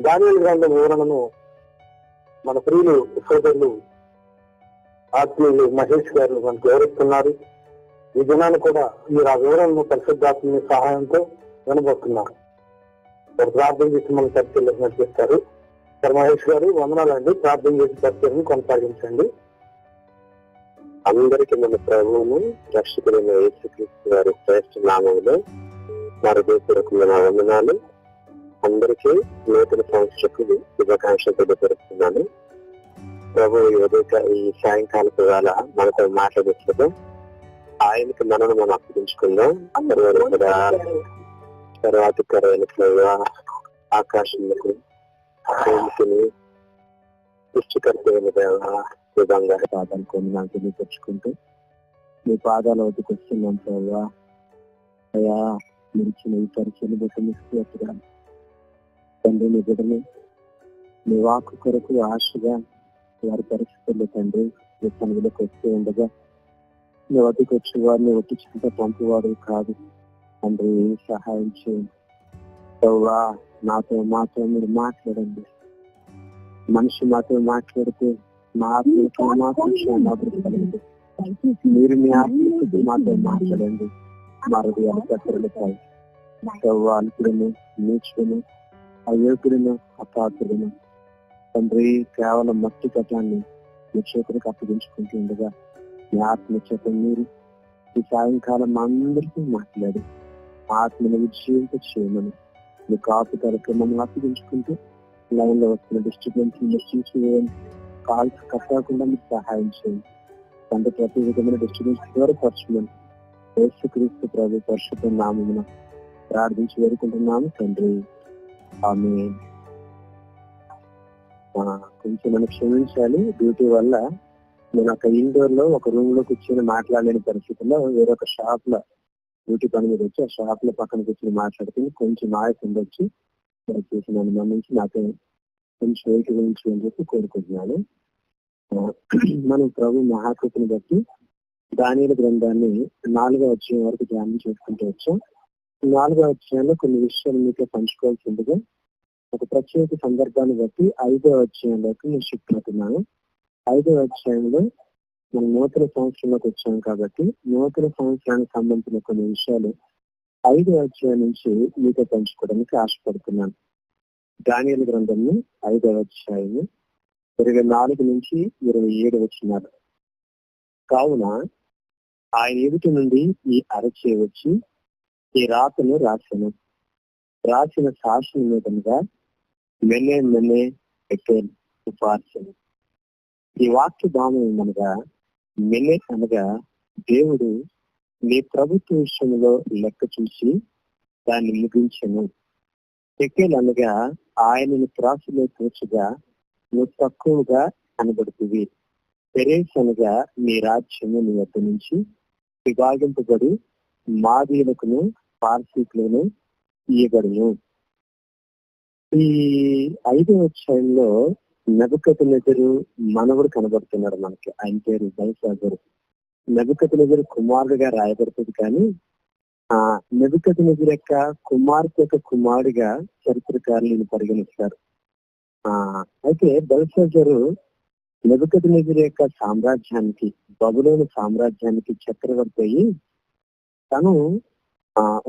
దానియేలు గ్రంథం వివరణను మన ప్రియులు సోదరులు ఆత్మీయులు మహేష్ గారు మనకు వివరిస్తున్నారు. ఈ దినాన్ని కూడా మీరు ఆ వివరణను పరిశుద్ధాత్మ సహాయంతో వినబోతున్నారు. ప్రార్థన చేసి మన చర్చలు నడిపిస్తారు. సార్ మహేష్ గారు వందనాలండి. ప్రార్థన చేసి చర్చలను కొనసాగించండి. అందరికీ మన ప్రభువును రక్షకుడైన యేసుక్రీస్తు గారి శ్రేష్ఠ నామములో మా హృదయపూర్వకమైన వందనాలు. అందరికీ నూతన సంవత్సరపు శుభాకాంక్షలు తెలియపరుస్తున్నాను. ప్రభు ఈ సాయంకాలపు వేళ మనతో మాట్లాడుతూ ఆయనకి మనను మనం అప్పగించుకుందాం. తర్వాతికరైన ఆకాశంలో సృష్టికర్తైన విధంగా పాదాలు కొన్ని నాకు తెలియపరుచుకుంటూ మీ పాదాల వద్దకు వస్తున్నాం ప్రభా. అయ్యా నిలిచిన ఈ పరిచయం బట్టి తండ్రి నీ బిడ్డని నీ వాక్కు కొరకు ఆశగా వారి పరిస్థితుల్లో తండ్రి నీ సన్నిధిలోకి వస్తూ ఉండగా నీ వద్దకు వచ్చి వారిని ఒట్టించుకుంటే పంపువాడు కాదు తండ్రి. సహాయం చేయండి ప్రభా. మాతో మీరు మాట్లాడండి. మనిషి మాతో మాట్లాడితే మా ఆత్మీయత మీరు మీ ఆత్మీయత మాతో మాట్లాడండి. మా హృదయాలు కట్టరులతాయి. అల్పులను నీచులను అయోగ్యులను అపాత్రులను తండ్రి కేవలం మట్టి కట్టాన్ని మీ చేతులకు అప్పగించుకుంటూ ఉండగా మీ ఆత్మ చేత మీరు ఈ సాయంకాలం అందరికీ మాట్లాడి ఆత్మను విజయంతో చేయమని మీ కాపుదలకు మమ్మల్ని అప్పగించుకుంటూ లైన్ లో వస్తున్న డిస్టర్బెన్స్ తీసివేయండి. కాల్స్ కట్టకుండా మీకు సహాయం చేయండి. తండ్రి ప్రతి విధమైన డిస్టర్బెన్స్ దూరపరచమని యేసుక్రీస్తు ప్రభు పరిశుద్ధ నామమున ప్రార్థించి వేడుకుంటున్నాము తండ్రి. ఆమేన్. కొంచెం మనం క్షమించాలి. డ్యూటీ వల్ల నేను ఒక ఇండోర్ లో ఒక రూమ్ లో కూర్చొని మాట్లాడలేని పరిస్థితుల్లో వేరొక షాప్ లో డ్యూటీ పని మీద వచ్చి ఆ షాప్ లో పక్కన కూర్చొని మాట్లాడుతుంది. కొంచెం నాయకు ఉండొచ్చి చేసి నన్ను మన్నించి నాకే కొంచెం వెయిట్ గురించి అని చెప్పి కోరుకుంటున్నాను. మనం ప్రభు మహాకృతిని బట్టి దానియేలు గ్రంథాన్ని 4వ అధ్యాయం వరకు ధ్యానం చేసుకుంటూ వచ్చాం. 4వ అధ్యాయంలో కొన్ని విషయాలు మీతో పంచుకోవాల్సి ఉండగా ఒక ప్రత్యేక సందర్భాన్ని బట్టి 5వ అధ్యాయంలోకి నేను షిఫ్ట్ అవుతున్నాను. 5వ అధ్యాయంలో మనం నూతన సంవత్సరంలోకి వచ్చాం కాబట్టి నూతన సంవత్సరానికి సంబంధించిన కొన్ని విషయాలు 5వ అధ్యాయం నుంచి మీతో పంచుకోవడానికి ఆశపడుతున్నాను. దానియేలు గ్రంథంలో 5వ అధ్యాయము 24 నుంచి 27 వచనాలు. కావున ఆయన ఎదుటి నుండి ఈ అరచే వచ్చి ఈ రాతను రాసిన శాసనం మీదగా మెల్లే ఉపార్చను. ఈ వాక్య భావం ఏమనగా మెల్లే అనగా దేవుడు నీ ప్రభుత్వ విషయంలో లెక్క చూసి దాన్ని ముగించను. ఎక్కేలు అనగా ఆయనను త్రాసులో తోచుగా నువ్వు తక్కువగా కనబడుతుంది. పెరేస్ అనగా నీ రాజ్యము నీ వద్ద నుంచి విభాగింపబడి మాదీయులకును పార్సీకులను ఇయ్యబడును. ఈ 5వ అధ్యాయంలో నెబుకద్నెజరు మనవడు కనబడుతున్నాడు మనకి. ఆయన పేరు బెల్షాజరు. నెబుకద్నెజరు కుమారుడిగా రాయబడుతుంది కానీ నెబుకద్నెజరు యొక్క కుమార్తె యొక్క కుమారుడిగా చరిత్రకారులు పరిగణిస్తారు. అయితే బెల్షాజరు నెబుకద్నెజరు యొక్క సామ్రాజ్యానికి బబులోను సామ్రాజ్యానికి చక్రవర్తి అయ్యి తను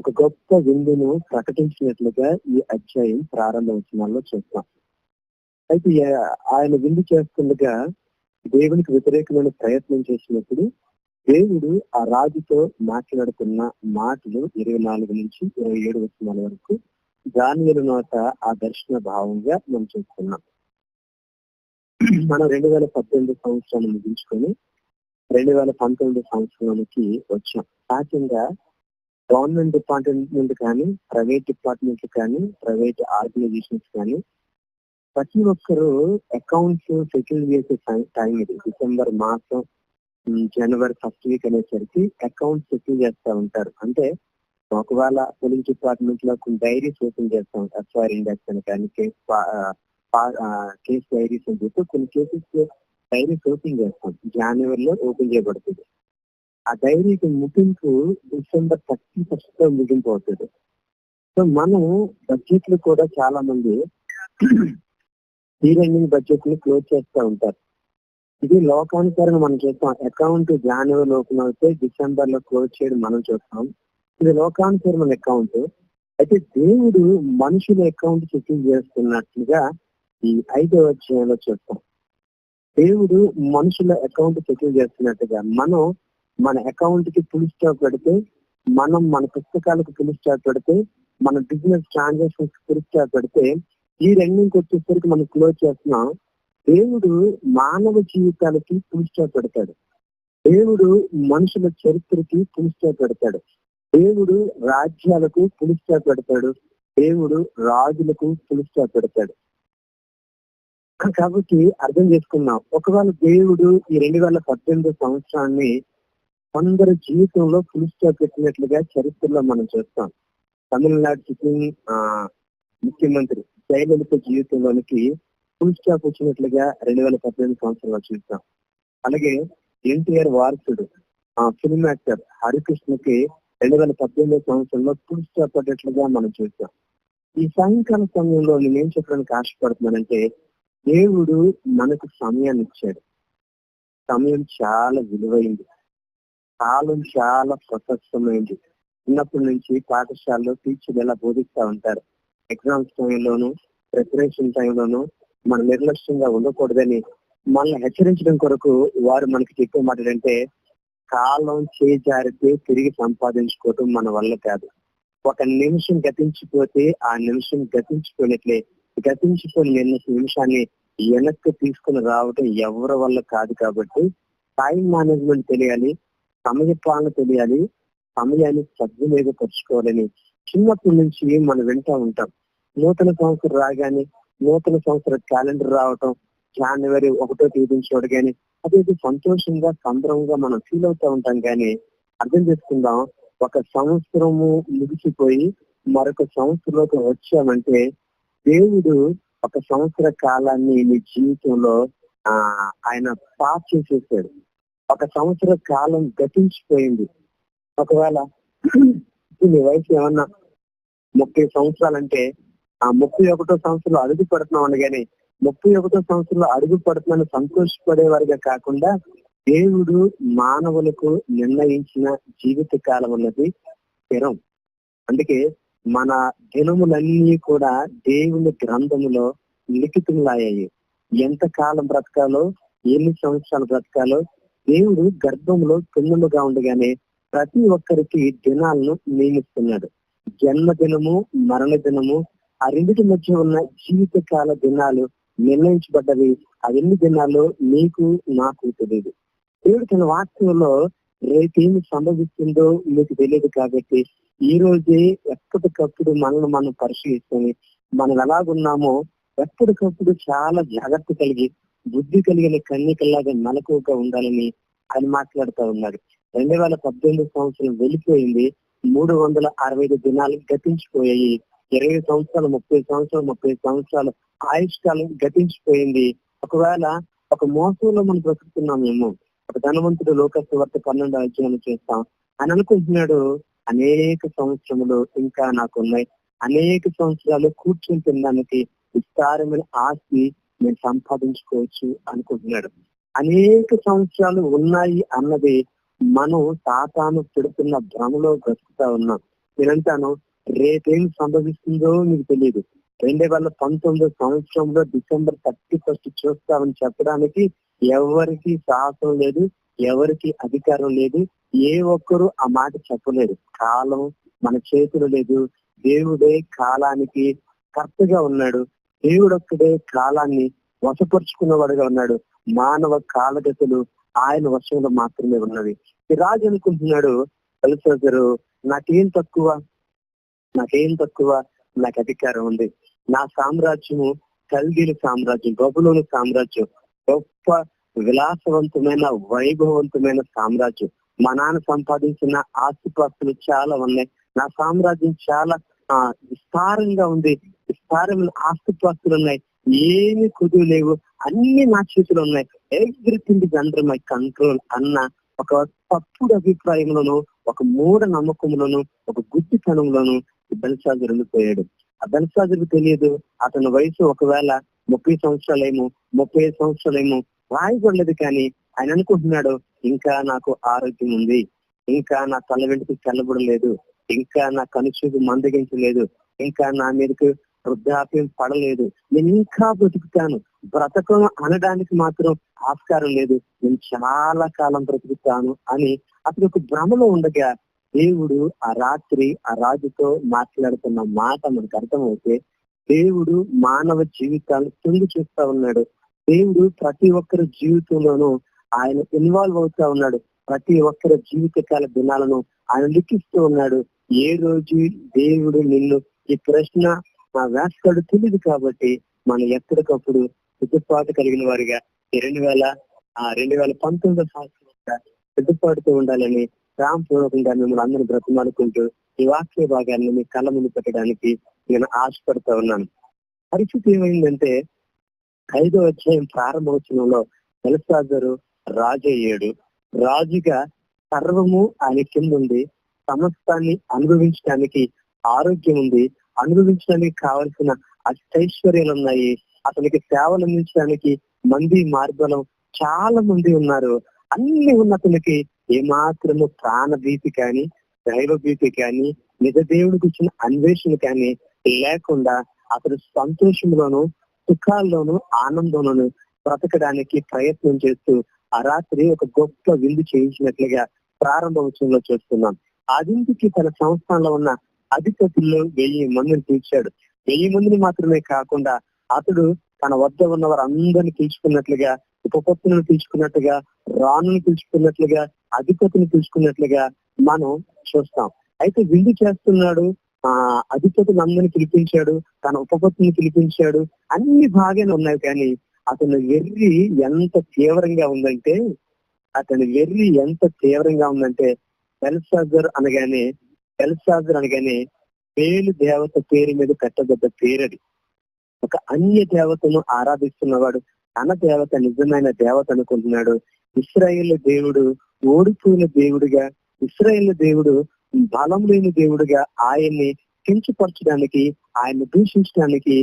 ఒక గొప్ప విందును ప్రకటించినట్లుగా ఈ అధ్యాయం ప్రారంభ వచనాల్లో చూస్తాం. అయితే ఆయన విందు చేస్తుండగా దేవునికి వ్యతిరేకమైన ప్రయత్నం చేసినప్పుడు దేవుడు ఆ రాజుతో మాట్లాడుతున్న మాటలు 24 నుంచి 27 వచనాల వరకు దానియేలు నోట ఆ దర్శన భావంగా మనం చూస్తున్నాం. మనం 2018 సంవత్సరాన్ని ముగించుకొని 2019 సంవత్సరానికి వచ్చాం. సహజంగా గవర్నమెంట్ డిపార్ట్మెంట్ కానీ ప్రైవేట్ డిపార్ట్మెంట్ కానీ ప్రైవేట్ ఆర్గనైజేషన్స్ కానీ ప్రతి ఒక్కరు అకౌంట్స్ సెటిల్ చేసే టైం ఇది. డిసెంబర్ మాసం జనవరి ఫస్ట్ వీక్ అనేసరికి అకౌంట్స్ సెటిల్ చేస్తూ ఉంటారు. అంటే ఒకవేళ పోలీస్ డిపార్ట్మెంట్ లో కొన్ని డైరీస్ ఓపెన్ చేస్తూ ఉంటారు. ఎఫ్ఐఆర్ ఇండెక్స్ అని కానీ కేసు డైరీస్ అని చెప్పి కొన్ని కేసెస్ డైరీస్ ఓపెన్ చేస్తాం. జనవరిలో ఓపెన్ చేయబడుతుంది. ఆ డైరీకి ముగింపు డిసెంబర్ 31 ముగింపు అవుతుంది. సో మనం బడ్జెట్లు కూడా చాలా మంది ఇయర్ ఎండింగ్ బడ్జెట్ ని క్లోజ్ చేస్తూ ఉంటారు. ఇది లోకానుసారంగా మనం చూస్తాం. అకౌంట్ జనవరి లోపల అయితే డిసెంబర్ లో క్లోజ్ చేయడం మనం చూస్తాం. ఇది లోకానుసారమైన అకౌంట్. అయితే దేవుడు మనుషుల అకౌంట్ సెటిల్ చేస్తున్నట్లుగా ఈ 5వ అధ్యాయంలో చూస్తాం. దేవుడు మనుషుల అకౌంట్ సెటిల్ చేస్తున్నట్టుగా మనం మన అకౌంట్ కి ఫుల్ స్టాప్ పెడితే, మనం మన పుస్తకాలకు ఫుల్ స్టాప్ పెడితే, మన బిజినెస్ ట్రాన్సాక్షన్స్ ఫుల్ స్టాప్ పెడితే, ఈ రెండింటికి వచ్చేసరికి మనం క్లోజ్ చేస్తున్నాం. దేవుడు మానవ జీవితాలకి ఫుల్ స్టాప్ పెడతాడు. దేవుడు మనుషుల చరిత్రకి ఫుల్ స్టాప్ పెడతాడు. దేవుడు రాజ్యాలకు ఫుల్ స్టాప్ పెడతాడు. దేవుడు రాజులకు ఫుల్ స్టాప్ పెడతాడు. కాబట్టి అర్థం చేసుకున్నాం, ఒకవేళ దేవుడు ఈ 2018 సంవత్సరాన్ని అందరి జీవితంలో ఫుల్ స్టాప్ పెట్టినట్లుగా చరిత్రలో మనం చూస్తాం. తమిళనాడు సిట్టింగ్ ముఖ్యమంత్రి జయలలిత జీవితంలోనికి ఫుల్ స్టాప్ వచ్చినట్లుగా 2018 సంవత్సరంలో చూస్తాం. అలాగే ఎన్టీఆర్ వారసుడు ఫిల్మ్ యాక్టర్ హరికృష్ణకి 2018 సంవత్సరంలో ఫుల్ స్టాప్ పడ్డట్లుగా మనం చూస్తాం. ఈ సాయంకాల సమయంలో నేనేం చెప్పడానికి ఆశపడుతున్నానంటే, దేవుడు మనకు సమయాన్ని ఇచ్చాడు. సమయం చాలా విలువైంది, కాలం చాలా ప్రశస్తమైంది. చిన్నప్పటి నుంచి పాఠశాలలో టీచర్లు ఎలా బోధిస్తూ ఉంటారు, ఎగ్జామ్స్ టైంలోను ప్రిపరేషన్ టైంలోను మనం నిర్లక్ష్యంగా ఉండకూడదని మనల్ని హెచ్చరించడం కొరకు వారు మనకి చెప్పే మాట ఏంటంటే, కాలం చేజారితే తిరిగి సంపాదించుకోవటం మన వల్ల కాదు. ఒక నిమిషం గతించిపోతే ఆ నిమిషం గతించిపోయినట్లే, గతించిపోయిన నిమిషాన్ని వెనక్కి తీసుకుని రావటం ఎవరి వల్ల కాదు. కాబట్టి టైం మేనేజ్మెంట్ తెలియాలి, సమయ పాలన తెలియాలి, సమయాన్ని సద్వినియోగపరచుకోవాలని చిన్నప్పటి నుంచి మనం వింటూ ఉంటాం. నూతన సంవత్సరం రాగానే నూతన సంవత్సర క్యాలెండర్ రావటం, జనవరి 1వ తేదీని చూడగానే అదేది సంతోషంగా సంబరంగా మనం ఫీల్ అవుతూ ఉంటాం. కానీ అర్థం చేసుకుందాం, ఒక సంవత్సరము ముగిసిపోయి మరొక సంవత్సరంలోకి వచ్చామంటే దేవుడు ఒక సంవత్సర కాలాన్ని మీ జీవితంలో ఆయన పాస్ చేసేసాడు. ఒక సంవత్సర కాలం గతించిపోయింది. ఒకవేళ మీ వయసు ఏమన్నా 30 సంవత్సరాలంటే ఆ 31వ సంవత్సరంలో అడుగు పడుతున్నాం అనగానే 31వ సంవత్సరంలో అడుగు పడుతున్నాను సంతోషపడేవారిగా కాకుండా, దేవుడు మానవులకు నిర్ణయించిన జీవిత కాలం అన్నది స్థిరం. అందుకే మన దినములన్నీ కూడా దేవుని గ్రంథములో లిఖితములయ్యాయి. ఎంత కాలం బ్రతకాలో, ఎన్ని సంవత్సరాలు బ్రతకాలో దేవుడు గర్భంలో కిందముగా ఉండగానే ప్రతి ఒక్కరికి దినాలను నియమిస్తున్నాడు. జన్మదినము, మరణ దినము, ఆ రెండింటి మధ్య ఉన్న జీవిత కాల దినాలు నిర్ణయించబడ్డవి. అవన్నీ దినాలు నీకు నాకు తెలియదు. దేవుడు తన వాక్యంలో రేపేమి సంభవిస్తుందో మీకు తెలియదు. కాబట్టి ఈ రోజే ఎప్పటికప్పుడు మనల్ని మనం పరిశీలిస్తాము. మనం ఎలాగున్నామో ఎప్పటికప్పుడు చాలా జాగ్రత్త కలిగి, బుద్ధి కలిగిన కన్యకల్లాగా మెలకువగా ఉండాలని ఆయన మాట్లాడుతూ ఉన్నాడు. 2018 సంవత్సరం వెళ్ళిపోయింది. 365 దినాలు గతించిపోయాయి. 20 సంవత్సరాలు, 30 సంవత్సరాలు ఆయుష్కాలం గతించిపోయింది. ఒకవేళ ఒక మోసంలో మనం బ్రతుకుతున్నామేమో. ఒక ధనవంతుడు సువార్త 12వ అధ్యాయం చేస్తాం. ఆయన అనుకుంటున్నాడు, అనేక సంవత్సరములు ఇంకా నాకున్నాయి, అనేక సంవత్సరాలు కూర్చుని తినడానికి విస్తారమైన ఆస్తి నేను సంపాదించుకోవచ్చు అనుకుంటున్నాడు. అనేక సంవత్సరాలు ఉన్నాయి అన్నది మనం సాతాను పెడుతున్న భ్రమలో బ్రతుకుతా ఉన్నాం. నేనంటాను, రేపేం సంభవిస్తుందో మీకు తెలియదు. 2019 సంవత్సరంలో డిసెంబర్ 31 చూస్తామని చెప్పడానికి ఎవరికి సాహసం లేదు, ఎవరికి అధికారం లేదు. ఏ ఒక్కరు ఆ మాట చెప్పలేరు. కాలం మన చేతులు లేదు. దేవుడే కాలానికి కర్తగా ఉన్నాడు. దేవుడొక్కడే కాలాన్ని వశపరుచుకున్నవాడుగా ఉన్నాడు. మానవ కాలగతులు ఆయన వశంలో మాత్రమే ఉన్నవి. ఈ రాజు అనుకుంటున్నాడు, బెల్షస్సరు నాకేం తక్కువ, నాకు అధికారం ఉంది. నా సామ్రాజ్యము కల్దీల సామ్రాజ్యం, బబులోను సామ్రాజ్యం, గొప్ప విలాసవంతమైన వైభవవంతమైన సామ్రాజ్యం. మా నాన్న సంపాదించిన ఆస్తిపాస్తులు చాలా ఉన్నాయి. నా సామ్రాజ్యం చాలా విస్తారంగా ఉంది. విస్తారమైన ఆస్తిపాస్తులు ఉన్నాయి. ఏమి కుదురు లేవు, అన్ని నా చేతిలో ఉన్నాయి. Everything is under my control అన్న ఒక తప్పుడు అభిప్రాయంలోను, ఒక మూఢ నమ్మకంలోను, ఒక గుడ్డితనంలోను బెల్షస్సరు ఉండిపోయాడు. బెల్షాజరుకు తెలియదు. అతని వయసు ఒకవేళ 30 సంవత్సరాలేమో 35 సంవత్సరాలేమో రాయబడలేదు. కానీ ఆయన అనుకుంటున్నాడు, ఇంకా నాకు ఆరోగ్యం ఉంది, ఇంకా నా తల వెంట్రుకలు తెల్లబడలేదు, ఇంకా నా కనుచూపు మందగించలేదు, ఇంకా నా మీదకి వృద్ధాప్యం పడలేదు, నేను ఇంకా బ్రతుకుతాను, బ్రతకను అనడానికి మాత్రం ఆస్కారం లేదు, నేను చాలా కాలం బ్రతుకుతాను అని అతను ఒక భ్రమలో ఉండగా దేవుడు ఆ రాత్రి ఆ రాజుతో మాట్లాడుతున్న మాట మనకు అర్థమవుతే, దేవుడు మానవ జీవితాలు తొంగి చూస్తా ఉన్నాడు. దేవుడు ప్రతి ఒక్కరి జీవితంలోనూ ఆయన ఇన్వాల్వ్ అవుతా ఉన్నాడు. ప్రతి ఒక్కరి జీవితకాల దినాలను ఆయన లిఖిస్తూ ఉన్నాడు. ఏ రోజు దేవుడు నిన్ను ఈ ప్రశ్న వేస్తాడు తెలియదు. కాబట్టి మనం ఎక్కడికప్పుడు సిద్ధపాటు కలిగిన వారిగా 2019 సంవత్సరం సిద్ధపాటుతో ఉండాలని రామపూర్వకంగా మిమ్మల్ని అందరినీ బ్రతిమాలుకుంటూ ఈ వాక్య భాగాన్ని మీ కళ్ళ ముందు పెట్టడానికి నేను ఆశపడుతూ ఉన్నాను. పరిస్థితి ఏమైందంటే 5వ అధ్యాయం ప్రారంభోత్సవంలో బెల్షాజరు రాజు అయ్యాడు. రాజుగా సర్వము ఆయన కింద ఉంది. సమస్తాన్ని అనుభవించడానికి ఆరోగ్యం ఉంది, అనుభవించడానికి కావలసిన అష్టైశ్వర్యాలు ఉన్నాయి, అతనికి సేవలు అందించడానికి మంది మార్బలం చాలా మంది ఉన్నారు. అన్ని ఉన్న అతనికి ఏమాత్రము ప్రాణభీతి కానీ, దైవ భీతి కానీ, నిజ దేవుడికి ఇచ్చిన అన్వేషణ కానీ లేకుండా అతడు సంతోషంలోను సుఖాల్లోనూ ఆనందంలోను బ్రతకడానికి ప్రయత్నం చేస్తూ ఆ రాత్రి ఒక గొప్ప విందు చేయించినట్లుగా ప్రారంభోత్సవంలో చూస్తున్నాం. ఆ విందుకి తన సంస్థానంలో ఉన్న అధిపతుల్లో 1000 మందిని పిలిచాడు. 1000 మందిని మాత్రమే కాకుండా అతడు తన వద్ద ఉన్న వారు అందరినీ పిలుచుకున్నట్లుగా, ఉపపత్తులను పిలుచుకున్నట్లుగా, రాణుని పిలుచుకున్నట్లుగా, అధిపతిని పిలుచుకున్నట్లుగా మనం చూస్తాం. అయితే విందు చేస్తున్నాడు, అధిపతులందరినీ పిలిపించాడు, తన ఉపపత్తిని పిలిపించాడు, అన్ని బాగానే ఉన్నాయి. కానీ అతని వెర్రి ఎంత తీవ్రంగా ఉందంటే బెల్షాజర్ అనగానే పేలు దేవత పేరు మీద పెట్టబడ్డ పేరది. ఒక అన్య దేవతను ఆరాధిస్తున్నవాడు తన దేవత నిజమైన దేవత అనుకుంటున్నాడు. ఇశ్రాయేలు దేవుడు ఓడిపోయిన దేవుడిగా, ఇశ్రాయేలు దేవుడు బలం లేని దేవుడిగా ఆయన్ని కించపరచడానికి, ఆయన్ని దూషించడానికి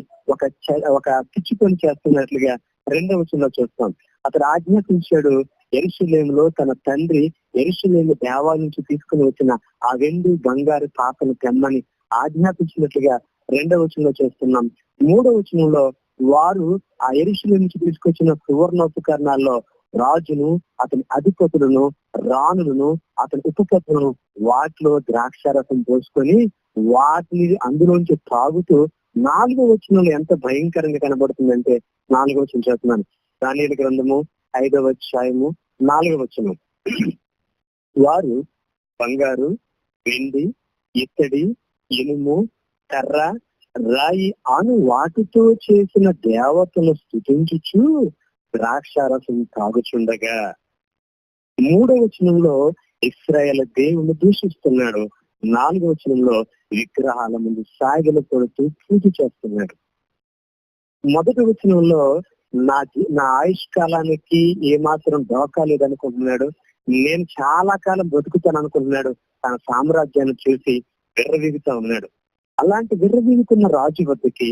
ఒక పిచ్చి పని చేస్తున్నట్లుగా 2వ వచనంలో చూస్తాం. అతడు ఆజ్ఞాపించాడు, యెరూషలేములో తన తండ్రి యెరూషలేము దేవాలయం నుంచి తీసుకుని వచ్చిన ఆ వెండి బంగారు పాత్రను తెమ్మని ఆజ్ఞాపించినట్లుగా 2వ వచనంలో చూస్తున్నాం. 3వ వచనంలో వారు ఆ యెరూషలేము నుంచి తీసుకొచ్చిన సువర్ణోపకరణాల్లో రాజును, అతని అధిపతులను, రాణులను, అతని ఉపపత్తులను వాటిలో ద్రాక్షారసం పోసుకొని వాటిని అందులోంచి తాగుతూ 4వ వచనంలో ఎంత భయంకరంగా కనబడుతుందంటే 4వ వచనం చేస్తున్నాను. దానియేలు గ్రంథము 5వ అధ్యాయము 4వ వచనం. వారు బంగారు, వెండి, ఇత్తడి, ఇనుము, కర్ర, రాయి అను వాటితో చేసిన దేవతను స్తుతించుచు ద్రాక్షారసం తాగుచుండగా 3వ వచనంలో ఇశ్రాయేలు దేవుని దూషిస్తున్నాడు. 4వ వచనంలో విగ్రహాల ముందు సాగిల కొడుతూ పూజ చేస్తున్నాడు. 1వ వచనంలో నా ఆయుష్ కాలానికి ఏమాత్రం దోకా లేదనుకుంటున్నాడు. నేను చాలా కాలం బ్రతుకుతాను అనుకుంటున్నాడు. తన సామ్రాజ్యాన్ని చూసి విర్రవీగుతా ఉన్నాడు. అలాంటి విర్రవీగుతున్న రాజు వద్దకి,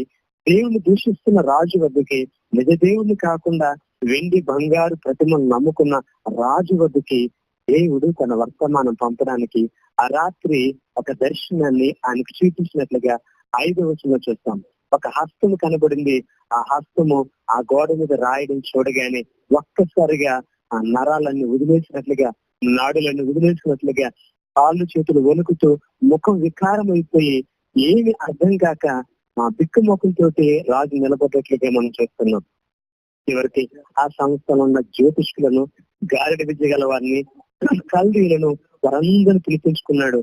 దేవుని దూషిస్తున్న రాజు వద్దకి, నిజ దేవుని కాకుండా వెండి బంగారు ప్రతిమను నమ్ముకున్న రాజు వద్దకి దేవుడు తన వర్తమానం పంపడానికి ఆ రాత్రి ఒక దర్శనాన్ని ఆయనకు చూపించినట్లుగా 5వ వచనంలో చూస్తాం. ఒక హస్తము కనబడింది. ఆ హస్తము ఆ గోడ మీద రాయడం చూడగానే ఒక్కసారిగా ఆ నరాలన్నీ వదిలేసినట్లుగా, నాడులన్నీ వదిలేసినట్లుగా, కాళ్ళు చేతులు వణుకుతూ ముఖం వికారం అయిపోయి ఏమి అర్థం కాక బిక్కుమొఖంతో రాజు నిలబడ్డట్లుగా మనం చూస్తున్నాం. చివరికి ఆ సంస్థలో ఉన్న జ్యోతిష్కులను, గారెడి విద్య గల వారిని, కల్దీలను వారందరిని పిలిపించుకున్నాడు.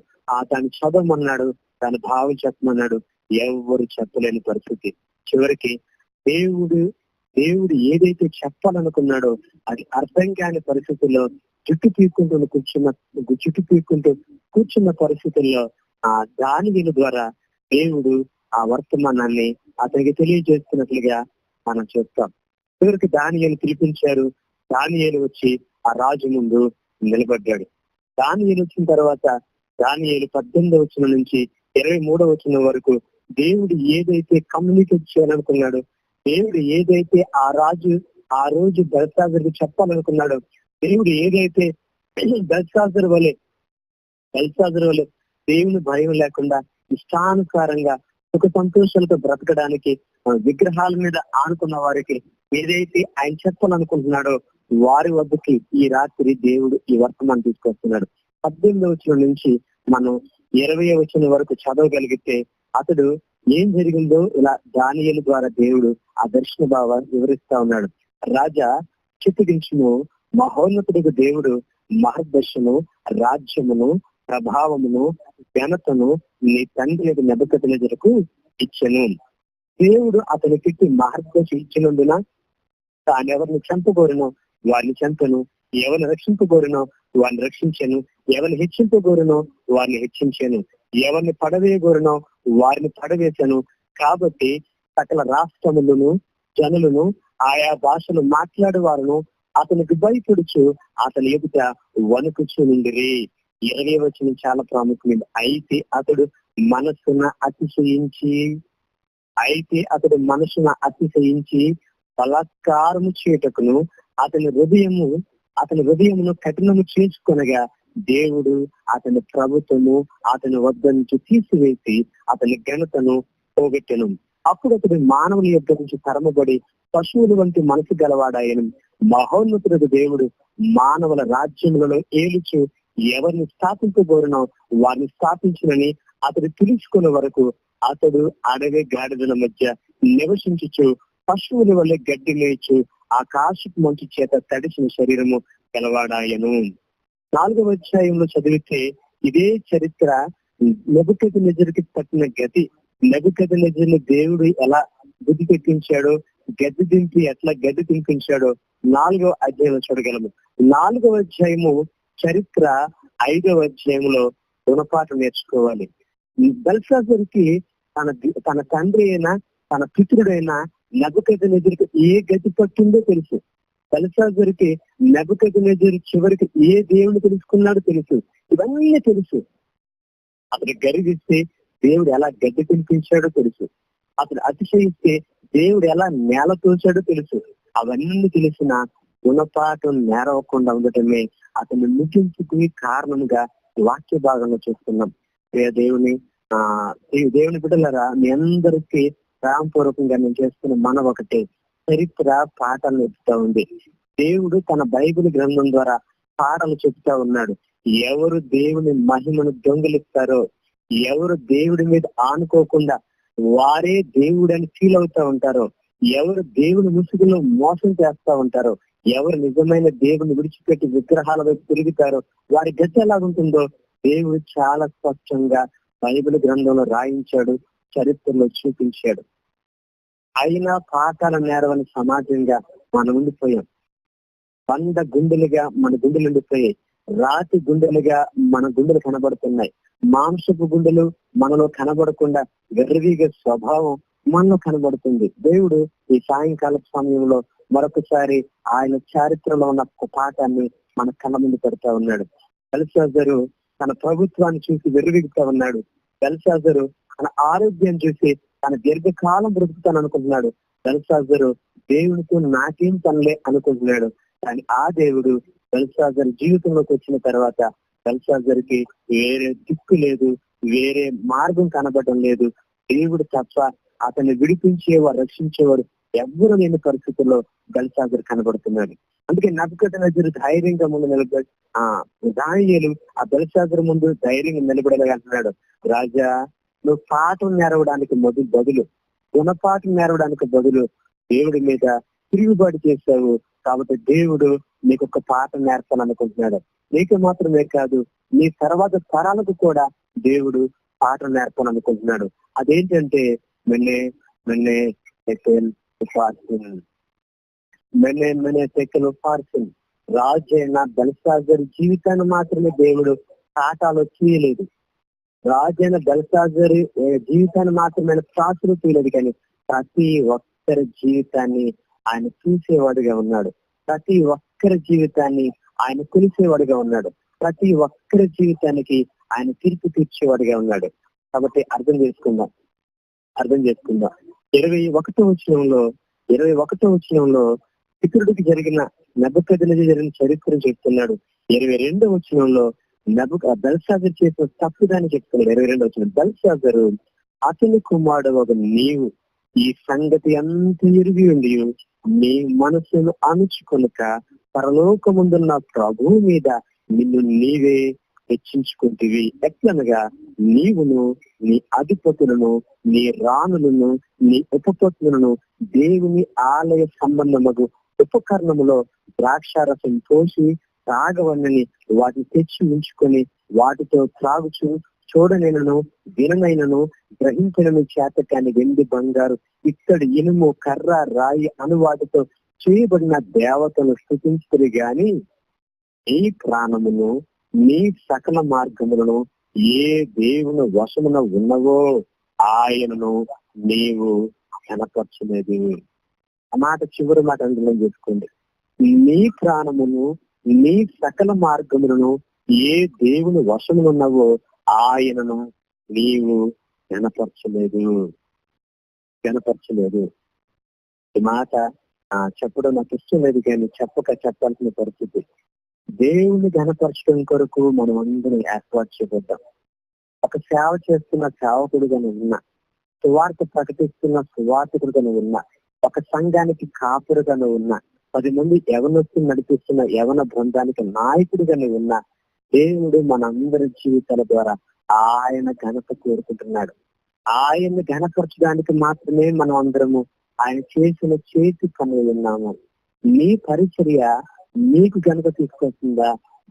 దాన్ని చదవమన్నాడు, దాని భావం చెప్పమన్నాడు. ఎవరు చెప్పలేని పరిస్థితి. చివరికి దేవుడు ఏదైతే చెప్పాలనుకున్నాడో అది అర్థం కాని పరిస్థితుల్లో జుట్టు పీక్కుంటూ కూర్చున్న పరిస్థితుల్లో దానియేలు ద్వారా దేవుడు ఆ వర్తమానాన్ని అతనికి తెలియజేస్తున్నట్లుగా మనం చూస్తాం. చివరికి దానియేలు పిలిపించారు. దానియేలు వచ్చి ఆ రాజు ముందు నిలబడ్డాడు. దానియేలు వచ్చిన తర్వాత దానియేలు 18వ వచనం నుంచి 23వ వచనం వరకు దేవుడు ఏదైతే కమ్యూనికేట్ చేయాలనుకున్నాడో, దేవుడు ఏదైతే ఆ రోజు బెల్షాజర్కి చెప్పాలనుకున్నాడో, దేవుడు ఏదైతే బెల్షాజర్ వలె దేవుని భయం లేకుండా ఇష్టానుసారంగా సుఖ సంతోషాలతో బ్రతకడానికి విగ్రహాల మీద ఆనుకున్న వారికి ఏదైతే ఆయన చెప్పాలనుకుంటున్నాడో వారి వద్దకి ఈ రాత్రి దేవుడు ఈ వర్తమానం తీసుకొస్తున్నాడు. 18వ వచనం నుంచి మనం 20వ వచనం వరకు చదవగలిగితే అతడు ఏం జరిగిందో ఇలా దానియేలు ద్వారా దేవుడు ఆ దర్శన భావాన్ని వివరిస్తా ఉన్నాడు. రాజా చిత్తగించును, మహోన్నతుడికి దేవుడు మార్గదర్శను, రాజ్యమును, ప్రభావమును, ఘనతను నీ తండ్రి నెబుకద్నెజరుకు ఇచ్చెను. దేవుడు అతనికి మార్గదర్శనం ఇచ్చినందున తాను ఎవరిని చంపగోరునో వారిని చంపను, ఎవరిని రక్షింపగోరునో వారిని రక్షించాను, ఎవరిని హెచ్చింపగోరునో వారిని హెచ్చించాను, ఎవరిని పడవేయగోరునో వారిని పడవేశాను. కాబట్టి సకల రాష్ట్రములను, జనులను, ఆయా భాషలు మాట్లాడే వారును అతనికి భయపడుచు అతని ఎదుట వణుకుచు నుండిరి. 20వ వచనం చాలా ప్రాముఖ్యమైనది. అయితే అతడు మనసున అతిశయించి బలాత్కారము చేయుటకును అతని హృదయమును కఠినము చేసుకొనగా దేవుడు అతని ప్రభుత్వము అతని వద్ద నుంచి తీసివేసి అతని ఘనతను పోగొట్టెను. అప్పుడు అతడు మానవుని యొద్ద నుంచి తరమబడి పశువుల వంటి మనసు గలవాడాయను. మహోన్నతుడు దేవుడు మానవుల రాజ్యములలో ఏలుచు ఎవరిని స్థాపించబోరునో వారిని స్థాపించునని అతడు తెలుసుకునే వరకు అతడు అడవి గాడిదల మధ్య నివసించుచు పశువుల వల్లే గడ్డి మేయచ్చు ఆకాశపు మంచు చేత తడిసిన శరీరము గలవాడాయను. 4వ అధ్యాయంలో చదివితే ఇదే చరిత్ర నెబుకద్నెజరుకి పట్టిన గతి. నెబుకద్నెజరుని దేవుడు ఎలా బుద్ధి తెప్పించాడో, గద్దె దింపి ఎట్లా గద్దె తినిపించాడో 4వ అధ్యాయంలో చూడగలము. 4వ అధ్యాయము చరిత్ర 5వ అధ్యాయంలో గుణపాఠం నేర్చుకోవాలి. బెల్షాజరుకి తన తండ్రి అయినా తన పితృడైనా నెబుకద్నెజరుకి ఏ గతి పట్టిందో తెలుసు. బెల్షాజరుకి నెబుకద్నెజరు చివరికి ఏ దేవుని తెలుసుకున్నాడో తెలుసు. ఇవన్నీ తెలుసు. అతడు గర్విస్తే దేవుడు ఎలా గడ్డి తినిపించాడో తెలుసు. అతడు అతిశయిస్తే దేవుడు ఎలా నేల తోచాడో తెలుసు. అవన్నీ తెలిసిన గుణపాఠం నేరవకుండా ఉండటమే అతన్ని ముగించుకుని కారణంగా వాక్య భాగంలో చూస్తున్నాం. దేవుని బిడ్డలారా, మీ అందరికీ ప్రేమపూర్వకంగా నేను చేస్తున్న మనం ఒకటే చరిత్ర పాఠాలు చెప్తా ఉంది. దేవుడు తన బైబిల్ గ్రంథం ద్వారా పాఠాలు చెప్తా ఉన్నాడు. ఎవరు దేవుని మహిమను దొంగిలిస్తారో, ఎవరు దేవుడి మీద ఆనుకోకుండా వారే దేవుడని ఫీల్ అవుతా ఉంటారో, ఎవరు దేవుని ముసుగులో మోసం చేస్తా ఉంటారో, ఎవరు నిజమైన దేవుని విడిచిపెట్టి విగ్రహాల వైపు తిరుగుతారో వారి గతి ఎలాగుంటుందో దేవుడు చాలా స్పష్టంగా బైబిల్ గ్రంథంలో రాయించాడు, చరిత్రలో చూపించాడు. అయినా పాఠాల నేరవని సమాజంగా మనం ఉండిపోయాం. బండ గుండెలుగా మన గుండెలు ఉండిపోయాయి. రాతి గుండెలుగా మన గుండెలు కనబడుతున్నాయి. మాంసపు గుండెలు మనలో కనబడకుండా వెర్రిగా స్వభావం మనలో కనబడుతుంది. దేవుడు ఈ సాయంకాల సమయంలో మరొకసారి ఆయన చరిత్రలో ఉన్న ఒక పాఠాన్ని మన కళ్ళ ముందు పెడతా ఉన్నాడు. బెల్షాజరు తన ప్రభుత్వాన్ని చూసి వెర్రిగితా ఉన్నాడు. బెల్షాజరు తన ఆరోగ్యం చూసి తన దీర్ఘకాలం బ్రతుకుతాను అనుకుంటున్నాడు. బెల్షాజరు దేవుడితో నాకేం పనిలే అనుకుంటున్నాడు. కానీ ఆ దేవుడు బెల్షాజర్ జీవితంలోకి వచ్చిన తర్వాత బెల్షాజర్కి వేరే దిక్కు లేదు, వేరే మార్గం కనబడటం లేదు. దేవుడు తప్ప అతన్ని విడిపించేవాడు, రక్షించేవాడు ఎవ్వరు లేని పరిస్థితుల్లో బెల్షాజర్ కనబడుతున్నాడు. అందుకే నెబుకద్నెజరు ధైర్యంగా ముందు నిలబడి దానియేలు ఆ బెల్షాజర్ ముందు ధైర్యంగా నిలబడలేదంటున్నాడు. రాజా, నువ్వు పాఠం నేరవడానికి బదులు గుణపాఠం నేరవడానికి బదులు దేవుడి మీద తిరుగుబాటు చేశావు. కాబట్టి దేవుడు నీకు ఒక పాఠం నేర్పాలనుకుంటున్నాడు. నీకు మాత్రమే కాదు, నీ తర్వాత తరాలకు కూడా దేవుడు పాఠం నేర్పాలనుకుంటున్నాడు. అదేంటంటే రాజైన బెల్షాజర్ జీవితాన్ని మాత్రమే దేవుడు పాఠాలు చేయలేదు. రాజైన బెల్షాజర్ జీవితాన్ని మాత్రమే శాస్త్రం చేయలేదు, కానీ ప్రతి ఒక్కరి జీవితాన్ని ఆయన చూసేవాడుగా ఉన్నాడు. ప్రతి ఒక్కరి జీవితాన్ని ఆయన కొలిసేవాడుగా ఉన్నాడు. ప్రతి ఒక్కరి జీవితానికి ఆయన తీర్పు తీర్చేవాడుగా ఉన్నాడు. కాబట్టి అర్థం చేసుకుందాం, అర్థం చేసుకుందాం. 21వ వచనంలో పితరుడికి జరిగిన నెబుకద్నెజరు జరిగిన చరిత్రను చెప్తున్నాడు. 22వ వచనంలో బెల్షాజరు చేసిన తప్పుదాన్ని చెప్తున్నాడు. 22వ వచనం, బెల్షాజరు అతని కుమారుడు ఒక నీవు ఈ సంగతి అంత ఎరిగి ఉండి నీ మనసును అణుచుకొనక పరలోకముందున్న ప్రభువు మీద నిన్ను నీవే హెచ్చించుకుంటేవి. ఎట్లనగా నీవును నీ అధిపతులను నీ రాణులను నీ ఉపపత్నులను దేవుని ఆలయ సంబంధముగు ఉపకరణములో ద్రాక్షారసం పోసి తాగవన్నని వాటిని తెచ్చి ఉంచుకొని వాటితో త్రాగుచు చూడనైనను విననైనను గ్రహించనను చేత కాని వెండి బంగారు ఇత్తడి ఇనుము కర్ర రాయి అనువాటితో చేయబడిన దేవతను స్తుతించుకుని గాని నీ ప్రాణమును నీ సకల మార్గములను ఏ దేవుని వశమున ఉన్నవో ఆయనను నీవు కనపరచలేదు. ఆ మాట చివరి మాట అందులో చేసుకోండి. నీ ప్రాణమును నీ సకల మార్గములను ఏ దేవుని వశమున ఉన్నవో ఆయనను నీవు కనపరచలేదు. ఈ మాట చెప్పడం నాకు ఇష్టం లేదు, కానీ చెప్పాల్సిన పరిస్థితి. దేవుని ఘనపరచడం కొరకు మనం అందరం ఏర్పాటు చేయబడ్డాం. ఒక సేవ చేస్తున్న సేవకుడుగానే ఉన్నా, సువార్త ప్రకటిస్తున్న సువార్తకుడుగానే ఉన్నా, ఒక సంఘానికి కాపురుగానే ఉన్నా, 10 మంది యవనస్తులు నడిపిస్తున్న యవన బృందానికి నాయకుడిగానే ఉన్నా, దేవుడు మనందరి జీవితాల ద్వారా ఆయన ఘనత కోరుకుంటున్నాడు. ఆయన్ని ఘనపరచడానికి మాత్రమే మనం అందరము ఆయన చేసిన చేతి పనులు ఉన్నాము. నీ పరిచర్య నీకు ఘనత తీసుకొస్తుందా,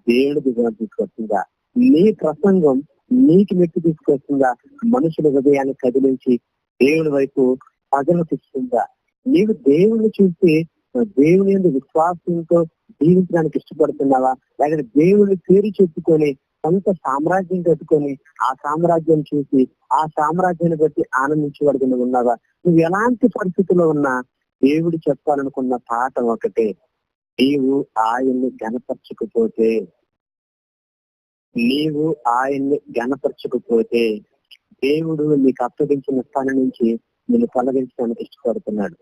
దేవుడికి ఘనత తీసుకొస్తుందా? నీ ప్రసంగం నీకు మెట్టు తీసుకొస్తుందా, మనుషుల హృదయాన్ని కదిలించి దేవుడి వైపు పగలతిస్తుందా? నీవు దేవుడిని చూసి దేవుని యందు విశ్వాసంతో జీవించడానికి ఇష్టపడుతున్నావా, లేకపోతే దేవుని పేరు చెప్పుకొని సొంత సామ్రాజ్యం కట్టుకొని ఆ సామ్రాజ్యం చూసి ఆ సామ్రాజ్యాన్ని బట్టి ఆనందించబడుకుని ఉన్నావా? నువ్వు ఎలాంటి పరిస్థితుల్లో ఉన్నా దేవుడు చెప్పాలనుకున్న పాఠ ఒకటే, నీవు ఆయన్ని గణపరచకపోతే దేవుడు నీకు అప్పగించిన పని నుంచి నిన్ను తొలగించడానికి ఇష్టపడుతున్నాడు.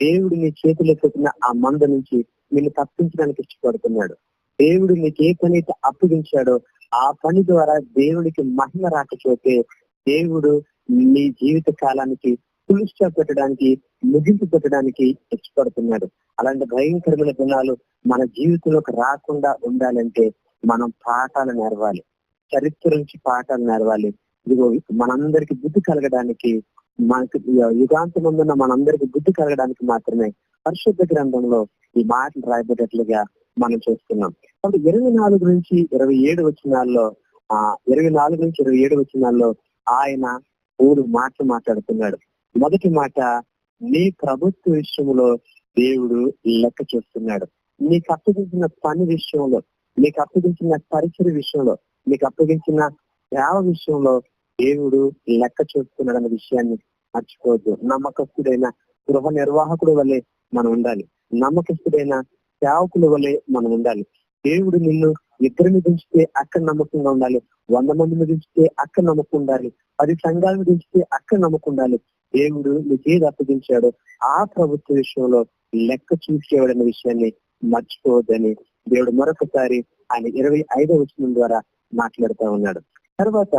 దేవుడు నీ చేతిలో పెట్టిన ఆ మంద నుంచి నిన్ను తప్పించడానికి ఇష్టపడుతున్నాడు. దేవుడు నీకు ఏ పని అయితే అప్పగించాడో ఆ పని ద్వారా దేవుడికి మహిమ రాకపోతే దేవుడు నీ జీవిత కాలానికి పులుస్టా పెట్టడానికి, ముగింపు పెట్టడానికి ఇష్టపడుతున్నాడు. అలాంటి భయంకరమైన గుణాలు మన జీవితంలోకి రాకుండా ఉండాలంటే మనం పాఠాలు నేర్వాలి, చరిత్ర నుంచి పాఠాలు నేర్వాలి. ఇదిగో మనందరికి బుద్ధి కలగడానికి, మనకి యుగాంతమున్న మనందరికి బుద్ధి కలగడానికి మాత్రమే పరిశుద్ధ గ్రంథంలో ఈ మాటలు రాయబడేట్లుగా మనం చూస్తున్నాం. కాబట్టి 24 నుంచి 27 వచనాల్లో ఆయన 3 మాటలు మాట్లాడుతున్నాడు. మొదటి మాట, నీ ప్రభుత్వ విషయంలో దేవుడు లెక్క చేస్తున్నాడు. నీకు అప్పగించిన పని విషయంలో, నీకు అప్పగించిన పరిచయ విషయంలో, నీకు అప్పగించిన సేవ విషయంలో దేవుడు లెక్క చూస్తున్నాడు అనే విషయాన్ని మర్చిపోవద్దు. నమ్మకస్తుడైన గృహ నిర్వాహకుడు వలె మనం ఉండాలి. నమ్మకస్తుడైన సేవకుల వలె మనం ఉండాలి. దేవుడు నిన్ను 2 దించితే అక్కడ నమ్మకంగా ఉండాలి, 100 మందిని దించితే అక్కడ నమ్మకం ఉండాలి, 10 సంఘాలను దించితే అక్కడ నమ్మకం ఉండాలి. దేవుడు నీకు ఏది అప్పగించాడో ఆ ప్రభుత్వ విషయంలో లెక్క చూసేవాడన్న విషయాన్ని మర్చిపోవద్దని దేవుడు మరొకసారి ఆయన 25వ వచనం ద్వారా మాట్లాడుతూ ఉన్నాడు. తర్వాత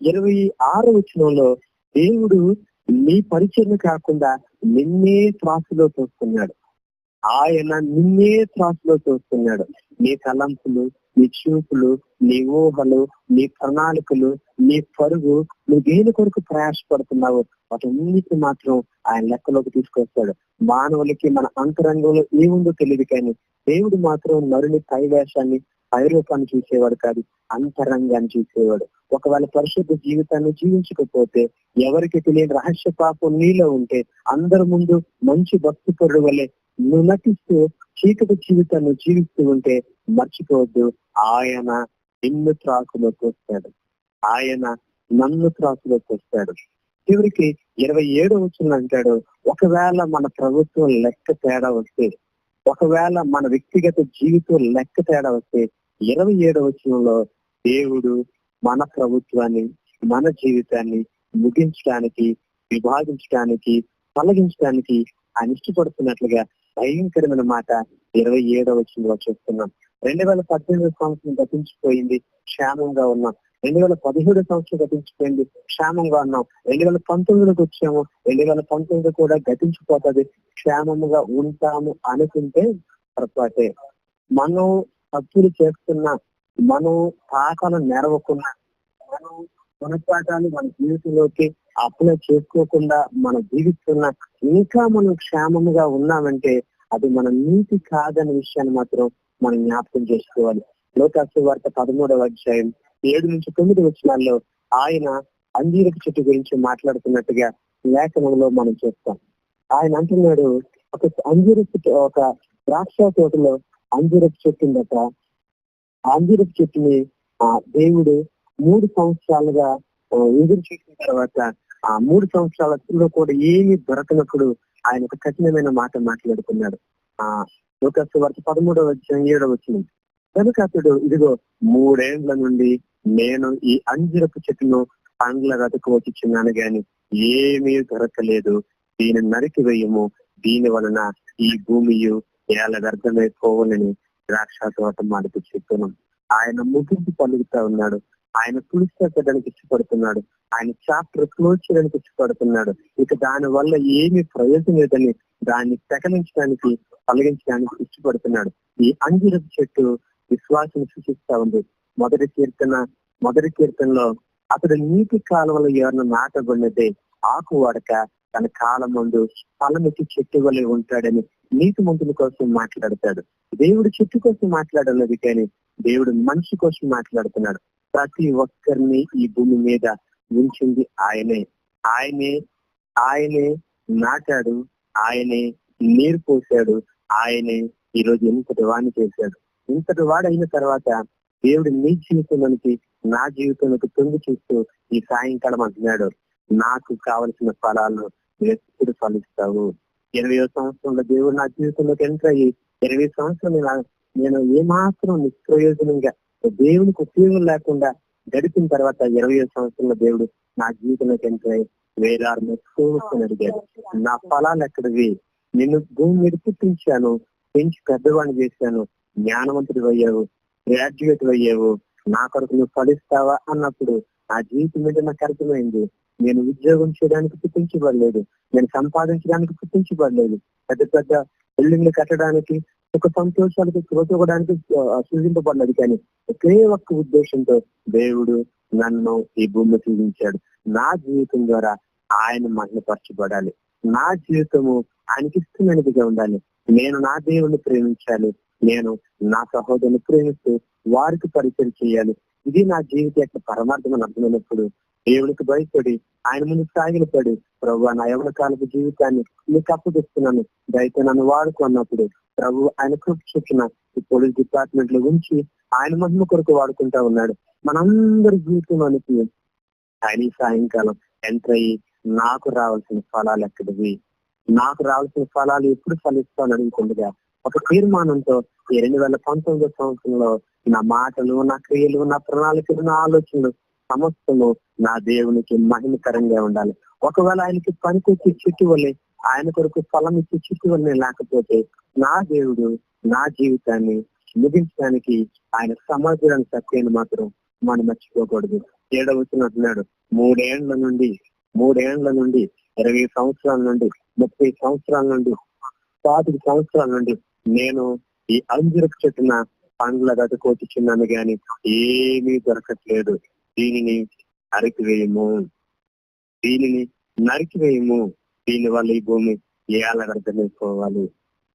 26వ వచనంలో దేవుడు నీ పరిచయం కాకుండా నిన్నే త్రాసులో చూస్తున్నాడు. ఆయన నిన్నే త్రాసులో చూస్తున్నాడు. నీ తలంపులు, నీ చూపులు, నీ ఊహలు, నీ ప్రణాళికలు, నీ పరుగు, నువ్వు దేని కొరకు ప్రయాసపడుతున్నావు వాటన్నిటి మాత్రం ఆయన లెక్కలోకి తీసుకొస్తాడు. మానవులకి మన అంతరంగంలో ఏముందో తెలియదు, కానీ దేవుడు మాత్రం నరుని పైవేషాన్ని, పైరూపాన్ని చూసేవాడు కాదు, అంతరంగాన్ని చూసేవాడు. ఒకవేళ పరిశుద్ధ జీవితాన్ని జీవించకపోతే, ఎవరికి తెలియని రహస్య పాపం నీలో ఉంటే, అందరి ముందు మంచి భక్తిపరుడు వల్లే నువ్వు నటిస్తూ చీకటి జీవితాన్ని జీవిస్తూ ఉంటే మర్చిపోవద్దు, ఆయన నిన్ను త్రాసులోకి వస్తాడు, ఆయన నన్ను త్రాసులోకి వస్తాడు. చివరికి 27వ వచనం అంటాడు, ఒకవేళ మన ప్రభుత్వం లెక్క తేడా వస్తే, ఒకవేళ మన వ్యక్తిగత జీవితం లెక్క తేడా వస్తే 27వ వచనంలో దేవుడు మన ప్రభుత్వాన్ని మన జీవితాన్ని ముగించడానికి, విభాగించడానికి, తొలగించడానికి ఆయన ఇష్టపడుతున్నట్లుగా భయంకరమైన మాట 27వ వచనంలో చూస్తున్నాం. 2018 సంవత్సరం గతించిపోయింది, క్షేమంగా ఉన్నాం. 2017 సంవత్సరం గతించిపోయింది, క్షేమంగా ఉన్నాం. 2019లోకి వచ్చాము, 2019 కూడా గతించిపోతుంది, క్షేమముగా ఉంటాము అనుకుంటే పొరపాటే. మనం తప్పులు చేస్తున్నా, మనం పాపాలను నెరవకున్నా, మనం గుణపాఠాలు మన జీవితంలోకి అప్లై చేసుకోకుండా మనం జీవిస్తున్నా, ఇంకా మనం క్షేమముగా ఉన్నామంటే అది మన నీతి కాదనే విషయాన్ని మాత్రం మనం జ్ఞాపకం చేసుకోవాలి. సువార్త 13వ అధ్యాయం 7-9 వచనాల్లో ఆయన అంజీరపు చెట్టు గురించి మాట్లాడుతున్నట్టుగా లేఖనంలో మనం చూస్తాం. ఆయన అంటున్నాడు, ఒక ద్రాక్ష తోటలో అంజీరపు చెట్టు ఉందట. అంజీరపు చెట్టుని దేవుడు 3 సంవత్సరాలుగా ఎదురు చూసిన తర్వాత ఆ 3 సంవత్సరాలలో కూడా ఏమీ దొరకనప్పుడు ఆయన ఒక కఠినమైన మాట మాట్లాడుకున్నాడు. సువార్త 13వ అధ్యాయం 7వ వచనం, కనుక అతడు, ఇదిగో 3 ఏండ్ల నుండి నేను ఈ అంజీరపు చెట్టును పండ్ల రతకు వచ్చిచున్నాను గాని ఏమీ దొరకలేదు, దీన్ని నరికి వేయము, దీని వలన ఈ భూమియు ఏళ్ళ వ్యర్థమైపోవాలని ద్రాక్ష తోట మాటకు చెప్తున్నాం. ఆయన ముగింపు పలుకుతా ఉన్నాడు, ఆయన పులుస్తడానికి ఇష్టపడుతున్నాడు, ఆయన చాప్టర్ క్లోజ్ చేయడానికి ఇష్టపడుతున్నాడు. ఇక దాని వల్ల ఏమి ప్రయోజనం లేదని దాన్ని పెకలించడానికి, తొలగించడానికి ఇష్టపడుతున్నాడు. ఈ అంజీరపు చెట్టు విశ్వాసం సూచిస్తా ఉంది. మొదటి కీర్తనలో అతడు నీటి కాలువలో ఎవరిని నాటబడినదే ఆకు వాడక తన కాలం ముందు ఫలమిచ్చి చెట్టు వలె ఉంటాడని నీతి మంతుల కోసం మాట్లాడతాడు. దేవుడు చెట్టు కోసం మాట్లాడలేదు కానీ దేవుడు మనిషి కోసం మాట్లాడుతున్నాడు. ప్రతి ఒక్కరిని ఈ భూమి మీద ఉంచింది ఆయనే. ఆయనే నాటాడు, ఆయనే నీరు పోసాడు, ఆయనే ఈరోజు ఇంతటి వాడిని చేశాడు. ఇంతటి వాడైన తర్వాత దేవుడు నీ జీవితంలోనికి, నా జీవితంలోకి తొంగి చూస్తూ ఈ సాయంకాలం అంటున్నాడు, నాకు కావలసిన ఫలాలను ఎప్పుడు ఫలిస్తావు. 20వ సంవత్సరంలో దేవుడు నా జీవితంలోకి ఎంటర్ అయ్యి 20 సంవత్సరం నేను ఏమాత్రం నిష్ప్రయోజనంగా దేవునికి ఉపయోగం లేకుండా గడిపిన తర్వాత 20వ సంవత్సరంలో దేవుడు నా జీవితంలోకి ఎంటర్ అయ్యి వేలారు మెచ్చుకోవచ్చని అడిగాడు. నా ఫలాలు ఎక్కడివి? నిన్ను భూమి మీద పుట్టించాను, పెంచి పెద్దవాడిని చేశాను, జ్ఞానవంతుడు అయ్యావు, గ్రాడ్యుయేట్ అయ్యావు, నా కొరకు నువ్వు ఫలిస్తావా అన్నప్పుడు నా జీవితం మీద నాకు అర్థమైంది, నేను ఉద్యోగం చేయడానికి పుట్టించబడలేదు, నేను సంపాదించడానికి పుట్టించబడలేదు, పెద్ద పెద్ద బిల్డింగ్లు కట్టడానికి, ఒక సంతోషాలకు తోచుకోవడానికి సృజింపబడలేదు. కానీ ఒకే ఒక్క ఉద్దేశంతో దేవుడు నన్ను ఈ భూమిలో సృజించాడు. నా జీవితం ద్వారా ఆయన మహిమపరచబడాలి, నా జీవితము ఆయనకి ఇష్టమైనదిగా ఉండాలి, నేను నా దేవుని ప్రేమించాలి, నేను నా సహోదరుని ప్రేమిస్తూ వారికి పరిచయం చేయాలి. ఇది నా జీవిత యొక్క పరమార్థం అని అర్థమైనప్పుడు దేవునికి భయపడి ఆయన ముందు సాగిలపడి, ప్రభు నా యవ్వన కాలపు జీవితాన్ని నీకు అప్పగిస్తున్నాను, దయతో నన్ను వాడుకున్నప్పుడు ప్రభు ఆయన కృప చూపిన ఈ పోలీస్ డిపార్ట్మెంట్ లో ఉంచి ఆయన మహిమ కొరకు వాడుకుంటా ఉన్నాడు. మనందరి జీవితానికి ఆయన ఈ సాయంకాలం ఎంటర్ అయ్యి నాకు రావాల్సిన ఫలాలు ఎక్కడివి, నాకు రావాల్సిన ఫలాలు ఎప్పుడు ఫలిస్తాను అనుకుంటుగా ఒక తీర్మానంతో ఈ 2019 సంవత్సరంలో నా మాటలు, నా క్రియలు, నా ప్రణాళికలు, నా ఆలోచనలు సమస్తము నా దేవునికి మహిమకరంగా ఉండాలి. ఒకవేళ ఆయనకి పనికొచ్చే చెట్టు వల్లే, ఆయన కొరకు ఫలం ఇచ్చే చెట్టు వల్లే లేకపోతే నా దేవుడు నా జీవితాన్ని ముగించడానికి ఆయన సమర్థుడని సత్యాన్ని మాత్రం మనం మర్చిపోకూడదు. 7వ వచనం అంటున్నాడు, 3 ఏండ్ల నుండి 20 సంవత్సరాల నుండి 30 సంవత్సరాల నుండి 40 సంవత్సరాల నుండి నేను ఈ అంజూరపు చెట్టున పండ్ల గదకొచ్చుచున్నాను గాని ఏమీ దొరకట్లేదు, దీనిని నరికివేయము, దీని వల్ల ఈ భూమి ఏళ్ళ అర్థమైపోవాలి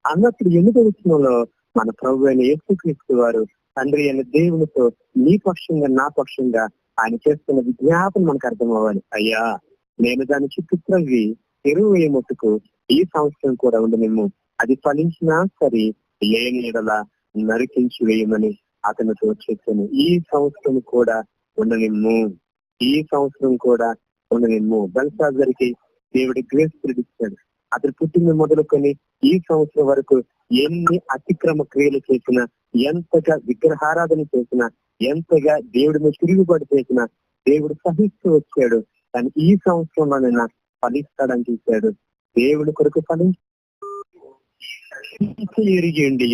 అన్నప్పుడు 8వ వచనంలో మన ప్రభు అయిన యేసుక్రీస్తు వారు తండ్రి అయిన దేవునితో నీ పక్షంగా నా పక్షంగా ఆయన చేస్తున్న విజ్ఞాపన మనకు అర్థం అవ్వాలి. అయ్యా, నేను దాని చుట్టూ త్రవ్వి ఎరువు వేయమట్టుకు ఈ సంవత్సరం కూడా ఉండనిమ్ము, అది ఫలించినా సరే లేని ఎడల నరికించి వేయమని అతనితో చెప్పాను. ఈ సంవత్సరం కూడా ఉండనిమ్ము, బెల్షాజర్కి దేవుడి గ్రేస్ పిలిపించాడు. అతను పుట్టిన మొదలుకొని ఈ సంవత్సరం వరకు ఎన్ని అతిక్రమ క్రియలు చేసినా, ఎంతగా విగ్రహారాధన చేసినా, ఎంతగా దేవుడి మీద తిరుగుబాటు చేసినా దేవుడు సహిస్తూ వచ్చాడు. కానీ ఈ సంవత్సరంలో నేను ఫలిస్తాడని చూశాడు. దేవుడి కొరకు ఫలించి ఎరిగి ఉండి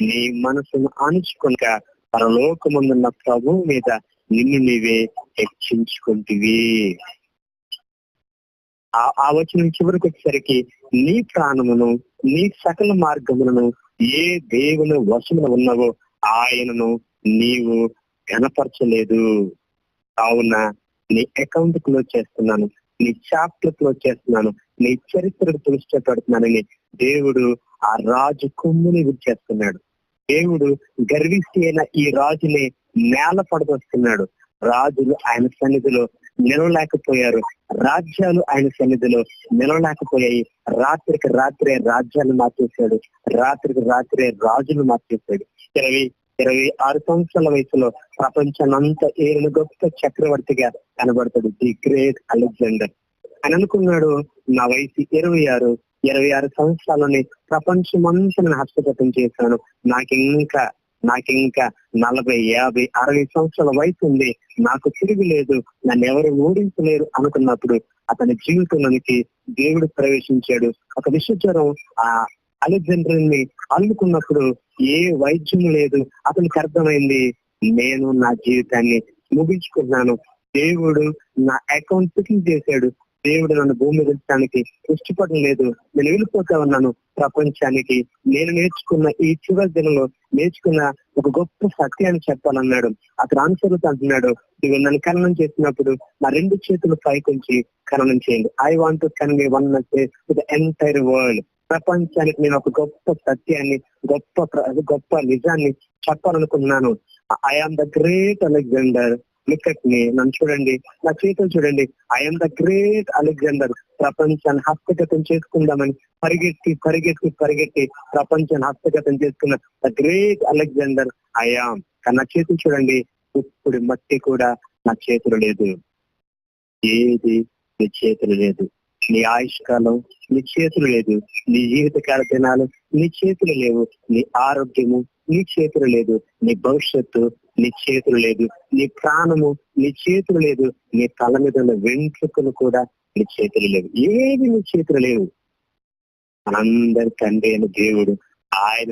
నీ మనసును అణుచుకొనక పరలోకమున్న ప్రభువు మీద నిన్ను నీవే హెచ్చించుకుంటివి. ఆ వచనం చివరికి వచ్చేసరికి నీ ప్రాణమును నీ సకల మార్గములను ఏ దేవుని వశమున ఉన్నావో ఆయనను నీవు కనపరచలేదు. కావున నీ అకౌంట్ క్లోజ్ చేస్తున్నాను, నీ చాప్టర్ క్లోజ్ చేస్తున్నాను, నీ చరిత్రకు దృష్టి పెడుతున్నానని దేవుడు ఆ రాజు కొమ్ముని విడిచేస్తున్నాడు. దేవుడు గర్విష్టి అయిన ఈ రాజుని నేల పడదొస్తున్నాడు. రాజులు ఆయన సన్నిధిలో నిలవలేకపోయారు, రాజ్యాలు ఆయన సన్నిధిలో నిలవలేకపోయాయి. రాత్రికి రాత్రే రాజ్యాలు మార్చేశాడు, రాత్రికి రాత్రే రాజులు మార్చేశాడు. 26 సంవత్సరాల వయసులో ప్రపంచానంతా ఏలిన గొప్ప చక్రవర్తిగా కనబడతాడు, ది గ్రేట్ అలెగ్జాండర్. అని అనుకున్నాడు, నా వయసు 26 సంవత్సరాలని ప్రపంచమంతా నేను హస్తగతం చేశాను, నాకింకా 40, 50, 60 సంవత్సరాల వయసు ఉంది, నాకు తిరిగి లేదు, నన్ను ఎవరు ఓడించలేరు అనుకున్నప్పుడు అతని జీవితంలోనికి దేవుడు ప్రవేశించాడు. ఒక విషజ్వరం ఆ అలెగ్జాండర్ ని అల్లుకున్నప్పుడు ఏ వైద్యం లేదు. అతనికి అర్థమైంది, నేను నా జీవితాన్ని ముగించుకున్నాను, దేవుడు నా అకౌంట్ సెటిల్ చేశాడు, దేవుడు నన్ను భూమి దించడానికి ఇష్టపడడం లేదు, నేను వెళ్ళిపోతా ఉన్నాను ప్రపంచానికి. నేను నేర్చుకున్న ఈ చివరి దినంలో నేర్చుకున్న ఒక గొప్ప సత్యాన్ని చెప్పాలన్నాడు. అతను అనుసరుతూ అంటున్నాడు, నువ్వు నన్ను ఖననం చేసినప్పుడు నా 2 చేతులు పైకొంచి ఖననం చేయండి. I want to convey one message to the entire world. ప్రపంచానికి నేను ఒక గొప్ప సత్యాన్ని, గొప్ప నిజాన్ని చెప్పాలనుకున్నాను. I am the great Alexander, look at me, నన్ను చూడండి, నా చేతులు చూడండి, ఐఎమ్ ద గ్రేట్ అలెగ్జాండర్. ప్రపంచాన్ని హస్తగతం చేసుకుందామని పరిగెత్తి ప్రపంచాన్ని హస్తగతం చేసుకున్న ద గ్రేట్ అలెగ్జాండర్ ఐయామ్. కానీ నా చేతులు చూడండి, ఇప్పుడు మట్టి కూడా నా చేతులు లేదు, ఏది నీ చేతులు లేదు. నీ ఆయుష్కాలం నీ చేతులు లేదు, నీ జీవితకాల దినాలు నీ చేతులు లేవు, నీ ఆరోగ్యము నీ చేతులు లేదు, నీ భవిష్యత్తు నీ చేతులు లేదు, నీ ప్రాణము నీ చేతులు లేదు, నీ తల మీద ఉన్న వెంట్రుకలు కూడా నీ చేతులు లేవు, ఏది నీ చేతులు లేవు. మనందరి తండ్రి అయిన దేవుడు ఆయన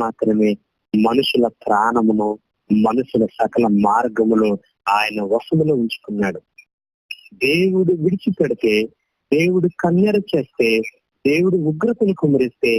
మాత్రమే మనుషుల ప్రాణమును, మనుషుల సకల మార్గములు ఆయన వశములో ఉంచుకున్నాడు. దేవుడు విడిచిపెడితే, దేవుడు కన్నెర చేస్తే, దేవుడు ఉగ్రతను కుమరిస్తే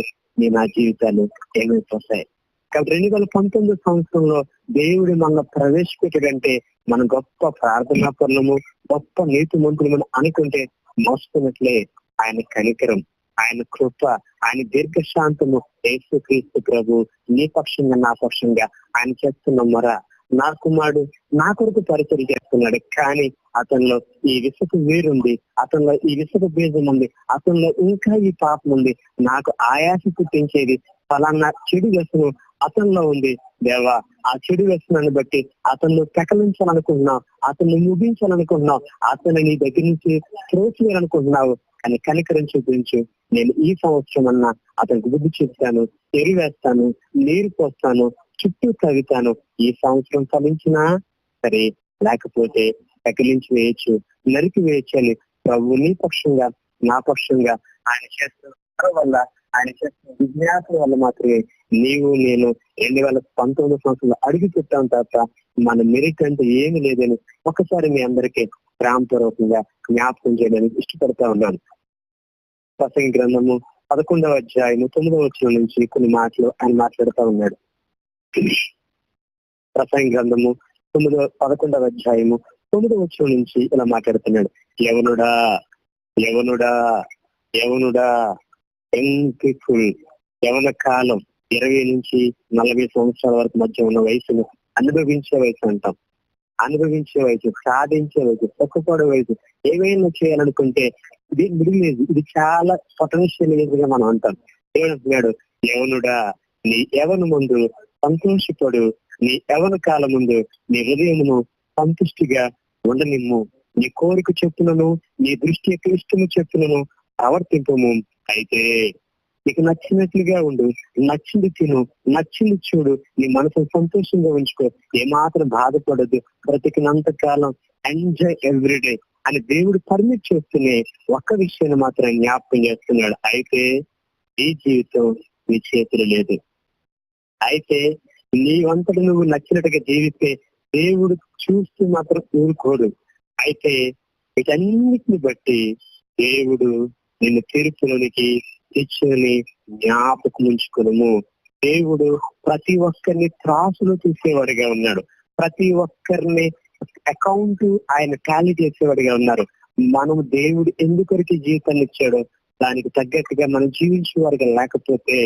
నా జీవితాలు ఏమైపోతాయి. కాబట్టి 2019 సంవత్సరంలో దేవుడు మన ప్రవేశపెట్టాడంటే మన గొప్ప ప్రార్థనా పనులము, గొప్ప నీతి మంత్రులు అనుకుంటే మోస్తున్నట్లే. ఆయన కనికరం, ఆయన కృప, ఆయన దీర్ఘశాంతము, యేసుక్రీస్తు ప్రభు నీ పక్షంగా నా పక్షంగా ఆయన చేస్తున్న మొర. నా కుమారుడు నా కొరకు పరిచయం చేస్తున్నాడు, కానీ అతనిలో ఈ విసుగు వేరుంది, అతనిలో ఈ విసుగు బీజం ఉంది, అతనిలో ఇంకా ఈ పాపం ఉంది, నాకు ఆయాస పుట్టించేది ఫలానా చెడు వ్యసనం అతనిలో ఉంది. దేవా, ఆ చెడు వ్యసనాన్ని బట్టి అతన్ని పెకలించాలనుకుంటున్నావు, అతన్ని ముగించాలనుకుంటున్నావు, అతన్ని నీ దగ్గర నుంచి త్రోసివేయాలనుకుంటున్నావు. కానీ కనికరం చూపించు, నేను ఈ సంవత్సరం అన్నా అతనికి బుద్ధి చెప్తాను, ఎరివేస్తాను, నీరు పోస్తాను, చుట్టూ తవ్వుతాను. ఈ సంవత్సరం ఫలించినా సరే, లేకపోతే పెకిలించి వేయచ్చు, నరికి వేయచ్చు అని ప్రభు నీ పక్షంగా నా పక్షంగా ఆయన చేస్తున్న వల్ల, ఆయన చేస్తున్న విజ్ఞాపన వల్ల మాత్రమే నీవు నేను 2019 సంవత్సరంలో అడిగి పెట్టాం తప్ప మన మెరిట్ అంటే ఏమి లేదని ఒకసారి మీ అందరికీ ప్రేమపూర్వకంగా జ్ఞాపకం చేయడానికి ఇష్టపడతా ఉన్నాను. ప్రసంగి గ్రంథము 11వ అధ్యాయము 9వ వచనం నుంచి కొన్ని మాటలు ఆయన మాట్లాడుతూ ఉన్నాడు. ప్రసంగి గ్రంథము 11వ అధ్యాయము 9వ వచనం నుంచి ఇలా మాట్లాడుతున్నాడు. యవనుడా ఎంకిఫుల్, యవన కాలం 20 నుంచి 40 సంవత్సరాల వరకు మధ్య ఉన్న వయసును అనుభవించే వయసు అంటాం. అనుభవించే వయసు, సాధించే వయసు, తొక్కుపడే వయసు, ఏమైనా చేయాలనుకుంటే ఇది మిడిల్ ఏజ్, ఇది చాలా పొటెన్షియల్ ఏజ్ గా మనం అంటాం. ఏమంటున్నాడు? యవనుడా, నీ యవను ముందు సంతోషపడు, నీ యవన కాలం ముందు నీ హృదయమును సంతుష్టిగా ఉండనిమ్ము, నీ కోరిక చెప్పులను, నీ దృష్టి యొక్క ఇష్టము చెప్పులను ప్రవర్తింపము. అయితే నీకు నచ్చినట్లుగా ఉండు, నచ్చింది తిను, నచ్చింది చూడు, నీ మనసును సంతోషంగా ఉంచుకో, ఏమాత్రం బాధపడద్దు, బ్రతికినంత కాలం ఎంజాయ్ ఎవ్రీడే అని దేవుడు పర్మిట్ చేస్తూనే ఒక్క విషయాన్ని మాత్రం జ్ఞాపకం చేస్తున్నాడు. అయితే ఈ జీవితం నీ చేతులు లేదు. అయితే నీవంతటి నువ్వు నచ్చినట్టుగా జీవిస్తే దేవుడు చూస్తూ మాత్రం ఊరుకోడు. అయితే వీటన్నిటిని బట్టి దేవుడు నిన్ను తీర్పులోనికి తెచ్చుని జ్ఞాపకం ఉంచుకును. దేవుడు ప్రతి ఒక్కరిని త్రాసులో చూసేవాడిగా ఉన్నాడు. ప్రతి ఒక్కరిని అకౌంట్ ఆయన టాలీ చేసేవాడిగా ఉన్నారు. మనం దేవుడు ఎందుకొరికి జీవితాన్ని ఇచ్చాడో దానికి తగ్గట్టుగా మనం జీవించేవాడిగా లేకపోతే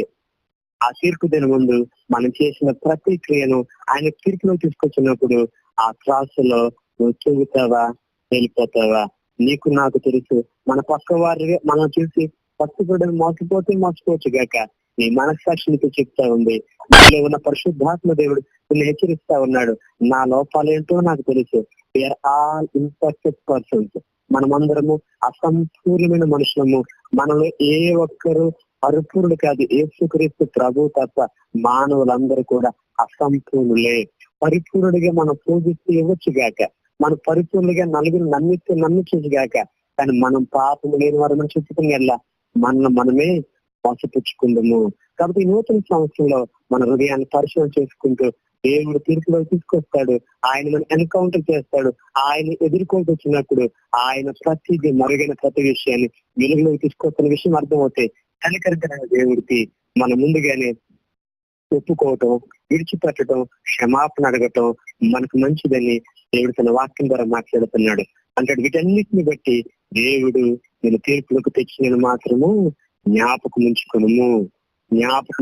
ఆ తీర్పు దిన ముందు మనం చేసిన ప్రతి క్రియను ఆయన తీర్పులో తీసుకొచ్చినప్పుడు ఆ త్రాసులో నువ్వు తూగుతావా, వెళ్ళిపోతావా? నీకు నాకు తెలుసు, మన పక్క వారి మనం చూసి పట్టుబడిని మోసపోవచ్చు గాక నీ మనస్సాక్షికి చెప్తా ఉంది. నీలో ఉన్న పరిశుద్ధాత్మ దేవుడు నిన్ను హెచ్చరిస్తా ఉన్నాడు. నా లోపాలేంటో నాకు తెలుసు. We are all imperfect persons. మనమందరము అసంపూర్ణమైన మనుషులము. మనలో ఏ ఒక్కరు పరిపూర్ణుడు కాదు. యేసుక్రీస్తు ప్రభు తప్ప మానవులందరూ కూడా అసంపూర్ణులే. పరిపూర్ణుడిగా మనం పూజిస్తూ ఇవ్వచ్చు గాక, మనం పరిపూర్ణుడిగా నలుగురు నమ్మించు గాక, కానీ మనం పాపము లేని వారు మనం చెప్పుకుని వెళ్ళా మనమే మోసపుచ్చుకుందాము. కాబట్టి ఈ నూతన సంవత్సరంలో మన హృదయాన్ని పరిశీలన చేసుకుంటూ దేవుడు తీర్పులో తీసుకొస్తాడు. ఆయన మనం ఎన్కౌంటర్ చేస్తాడు. ఆయన ఎదుర్కొంటూ వచ్చినప్పుడు ఆయన ప్రతిదీ మరుగైన ప్రతి విషయాన్ని వెలుగులోకి తీసుకొస్తున్న విషయం అర్థమవుతాయి. కనికరించిన దేవుడికి మనం ముందుగానే ఒప్పుకోవటం, విడిచిపెట్టడం, క్షమాపణ అడగటం మనకు మంచిదని దేవుడు తన వాక్యం ద్వారా మాట్లాడుతున్నాడు. అంటే వీటన్నిటిని బట్టి దేవుడు నేను తీర్పులకు తెచ్చిన మాత్రము జ్ఞాపకం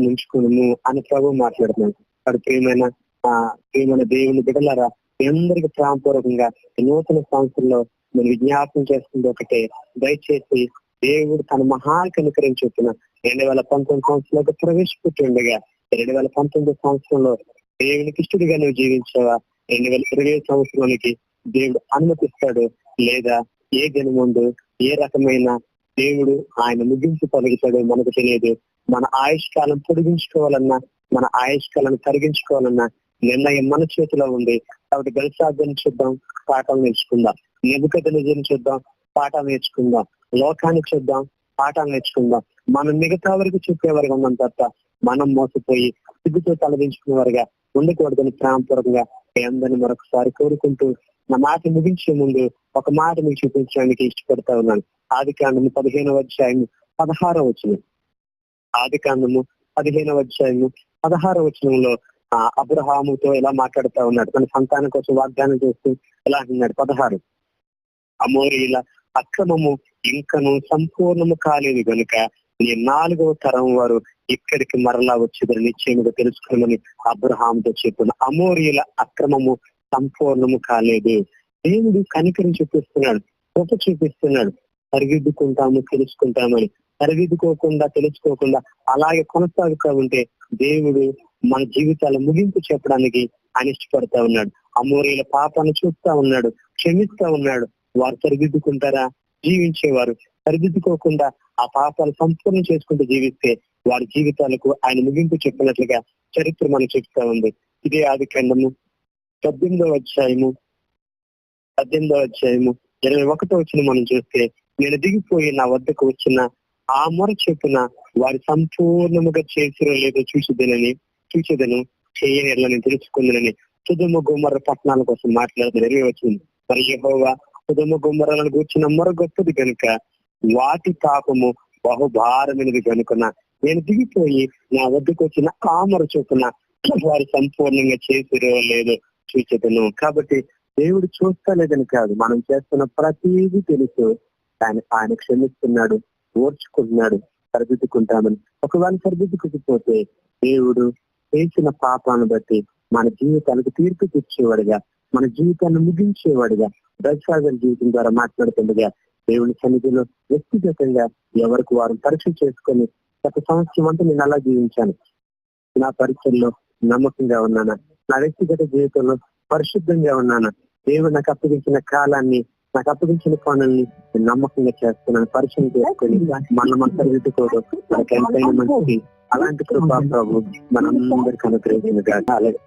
ఉంచుకును అని ప్రభు మాట్లాడుతున్నాడు. అక్కడ ప్రియమైన దేవుని బిడ్డలారా, అందరికీ ప్రేమపూర్వకంగా నూతన సంవత్సరంలో నేను విజ్ఞాపనం చేస్తుంది ఒకటే, దయచేసి దేవుడు తన మహాకనికరం చొప్పున 2019 సంవత్సరంలో ప్రవేశపెట్టి ఉండగా 2019 సంవత్సరంలో దేవునికి ఇష్టడిగా నువ్వు జీవించావా? 2020 సంవత్సరానికి దేవుడు అనుమతిస్తాడు లేదా ఏ దిన ముందు ఏ రకమైన దేవుడు ఆయన ముగింపు పలుకుతాడో మనకు తెలియదు. మన ఆయుష్కాలం పొడిగించుకోవాలన్నా, మన ఆయుష్కాలను తరిగించుకోవాలన్నా నిర్ణయం మన చేతిలో ఉంది. కాబట్టి గలిసాధ్యం చూద్దాం, పాఠం నేర్చుకుందాం. నెబుకద్నెజరుని చూద్దాం, పాఠం నేర్చుకుందాం. లోకాన్ని చూద్దాం, పాఠం నేర్చుకుందాం. మనం మిగతా వరకు చెప్పేవారుగా ఉన్నాం తప్ప మనం మోసపోయి సిగ్గుతో తలదించుకునే వారుగా ఉండకూడదని ప్రేమపూర్వకంగా అందరినీ మరొకసారి కోరుకుంటూ నా మాట ముగించే ముందు ఒక మాట మీకు చూపించడానికి ఇష్టపడతా ఉన్నాను. ఆదికాండము 15వ అధ్యాయము 16వ వచనం. ఆదికాండము 15వ అధ్యాయము 16వ వచనంలో అబ్రహాముతో ఎలా మాట్లాడుతూ ఉన్నాడు, తన సంతానం కోసం వాగ్దానం చేస్తూ ఎలా అన్నాడు. 16 అమోరీల అక్రమము ఇంకను సంపూర్ణము కాలేదు గనుక నీ 4వ తరం వారు ఇక్కడికి మరలా వచ్చేదని నిశ్చయముగా తెలుసుకోమని అబ్రహాముతో చెప్పిన. అమోరీల అక్రమము సంపూర్ణము కాలేదు. దేవుడు కనికరం చూపిస్తున్నాడు, కృప చూపిస్తున్నాడు. సరిదిద్దుకుంటాము, తెలుసుకుంటామని. సరిదిద్దుకోకుండా తెలుసుకోకుండా అలాగే కొనసాగుతూ ఉంటే దేవుడు మన జీవితాల ముగింపు చెప్పడానికి ఆయన ఇష్టపడతా ఉన్నాడు. అమోరీల పాపాన్ని చూస్తా ఉన్నాడు, క్షమిస్తా ఉన్నాడు. వారు సరిదిద్దుకుంటారా? జీవించేవారు. సరిదిద్దుకోకుండా ఆ పాపాలు సంపూర్ణం చేసుకుంటూ జీవిస్తే వారి జీవితాలకు ఆయన ముగింపు చెప్పినట్లుగా చరిత్ర మనకు చెప్తా ఉంది. ఇదే ఆదికాండము 18వ అధ్యాయము 21వ వచనం మనం చూస్తే, నేను దిగిపోయి నా వద్దకు వచ్చిన ఆ మొర చొప్పున వారి సంపూర్ణముగా చేసిరో లేదో చూసేదను చేయని తెలుసుకుందనని సొదొమ గొమొర్రా పట్టణాల కోసం మాట్లాడుతూ నెరవేర్చింది. మరి యెహోవా సొదొమ గొమొర్రాలను గూర్చిన మొర గొప్పది కనుక వాటి పాపము బహుభారమైనది కనుక నేను దిగిపోయి నా వద్దకు వచ్చిన ఆ మొర చొప్పున వారు సంపూర్ణంగా చేసిరో లేదో చూసేదను. కాబట్టి దేవుడు చూస్తా లేదని కాదు, మనం చేస్తున్న ప్రతిదీ తెలుసు. ఆయన క్షమిస్తున్నాడు, ఓర్చుకుంటున్నాడు, సరిదిద్దుకుంటామని. ఒకవేళ సరిదిద్దుకోకపోతే దేవుడు చేసిన పాపాలను బట్టి మన జీవితానికి తీర్పు తెచ్చేవాడుగా, మన జీవితాన్ని ముగించేవాడుగా, దైవసాగర జీవితం ద్వారా మాట్లాడుతుండగా దేవుని సన్నిధిలో వ్యక్తిగతంగా ఎవరికి వారు పరీక్ష చేసుకొని గత సంవత్సరం అంతా నేను అలా జీవించాను, నా పరీక్షల్లో నమ్మకంగా ఉన్నానా, నా వ్యక్తిగత జీవితంలో పరిశుద్ధంగా ఉన్నానా, దేవుడు నాకు అప్పగించిన కాలాన్ని నాకు అప్పగించిన పనుల్ని నేను నమ్మకంగా చేస్తున్నాను, పరిచయం చేసుకొని మనం సరిదిద్దుకోవడం మనకి ఎంతైనా మంచిది. అలాంటి కృపా ప్రభు మనందరికి అనుగ్రహించిన కాదు. అలాగే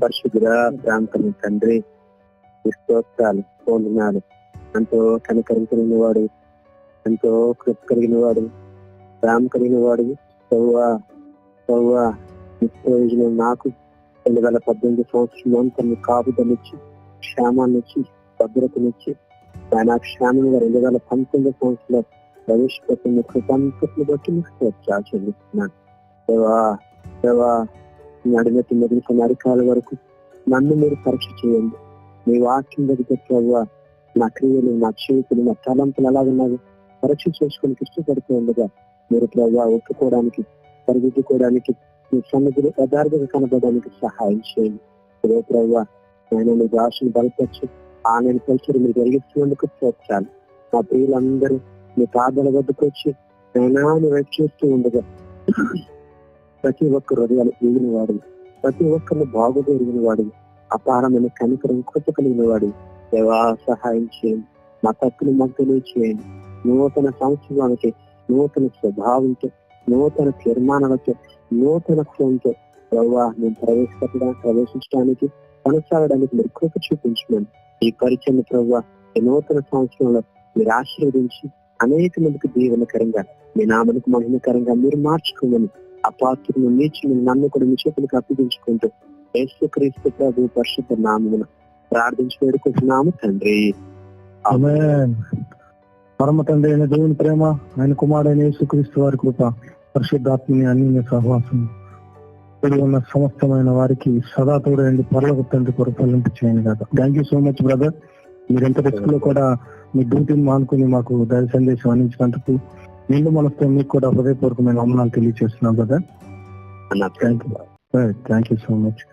పరిశుద్ధుల ప్రాంతం తండ్రి స్తోత్రాలు పొందినాడు. ఎంతో కనికరం కలిగిన వాడు, ఎంతో కృప కలిగిన వాడు, ప్రేమ కలిగిన వాడు. నిష్ప్రయోజనం నాకు 2018 సంవత్సరంలో తన కాపుదనిచ్చి క్షేమాన్నిచ్చి భద్రతనిచ్చి ఆయన క్షేమంగా 2019 సంవత్సరంలో ప్రవేశపెట్టిన కృతజ్ఞతను బట్టి మీకు చెల్లిస్తున్నాను. దేవా నడినట్టు మొదలుకొని అరికాల వరకు నన్ను మీరు పరీక్ష చేయండి. మీ వాక్యం దగ్గర ప్రభావ నా క్రియలు, నా చేతులు, నా తలంపులు అలాగున్నాయి పరీక్ష చేసుకుని ఇష్టపడుతూ ఉండగా మీరు ప్రభావ ఒప్పుకోవడానికి, సరిదిద్దుకోవడానికి, మీ సన్నిధిలో యథార్థంగా కనబడడానికి సహాయం చేయండి. ఇదే ప్రభావ ఆయన మీ భాషను బలపరిచి ఆన్లైన్ కల్చర్ మీరు జరిగిస్తున్నందుకు ప్రోత్సాహాలు. మా ప్రియులందరూ మీ పాదాల వద్దకు వచ్చి నైనాన్ని వెయిట్ చేస్తూ ఉండగా ప్రతి ఒక్కరు హృదయాలు ఎగిన వాడు, ప్రతి ఒక్కరిని బాగుగా ఎరిగిన వాడు, అపారమైన కనికరం కృప కలిగిన వాడు. దేవా సహాయం చేయండి. మా తప్పులు మాకు తెలియచేయండి. నూతన సంవత్సరానికి నూతన స్వభావంతో, నూతన తీర్మానాలతో, నూతనత్వంతో ప్రభావ మేము ప్రవేశించడానికి కొనసాగడానికి మీరు కృప చూపించమని ఈ పరిచయం ప్రభావ ఈ నూతన సంవత్సరంలో మీరు ఆశీర్వదించి అనేక మందికి దీవెనకరంగా మీ నామనికి మహిమకరంగా మీరు మార్చుకోమని అపాత్రులను నీచుని నన్ను కూడా మీ చేతులకు అప్పగించుకుంటూ యేసుక్రీస్తు ప్రభు పరిశుద్ధ నామమున ప్రార్థించి వేడుకుంటున్నాము తండ్రి. ఆమేన్. పరమ తండ్రి అయిన దేవుని ప్రేమ, ఆయన కుమారుడైన యేసుక్రీస్తు వారి కృప, పరిశుద్ధాత్మని అన్యోన్య సహవాసం ఉన్న సమస్తమైన వారికి సదా తోడండి పరలోక తండ్రి కొరపాలింపు చేయండి కదా. Thank you so much brother. మీరు ఎంత రిస్క్ లో కూడా మీ డ్యూటీని మానుకుని మాకు దైవ సందేశం అందించినందుకు నిండు మనసుతో మీకు కూడా హృదయపూర్వకమైన వందనాలు తెలియజేస్తున్నాం brother. Thank you so much.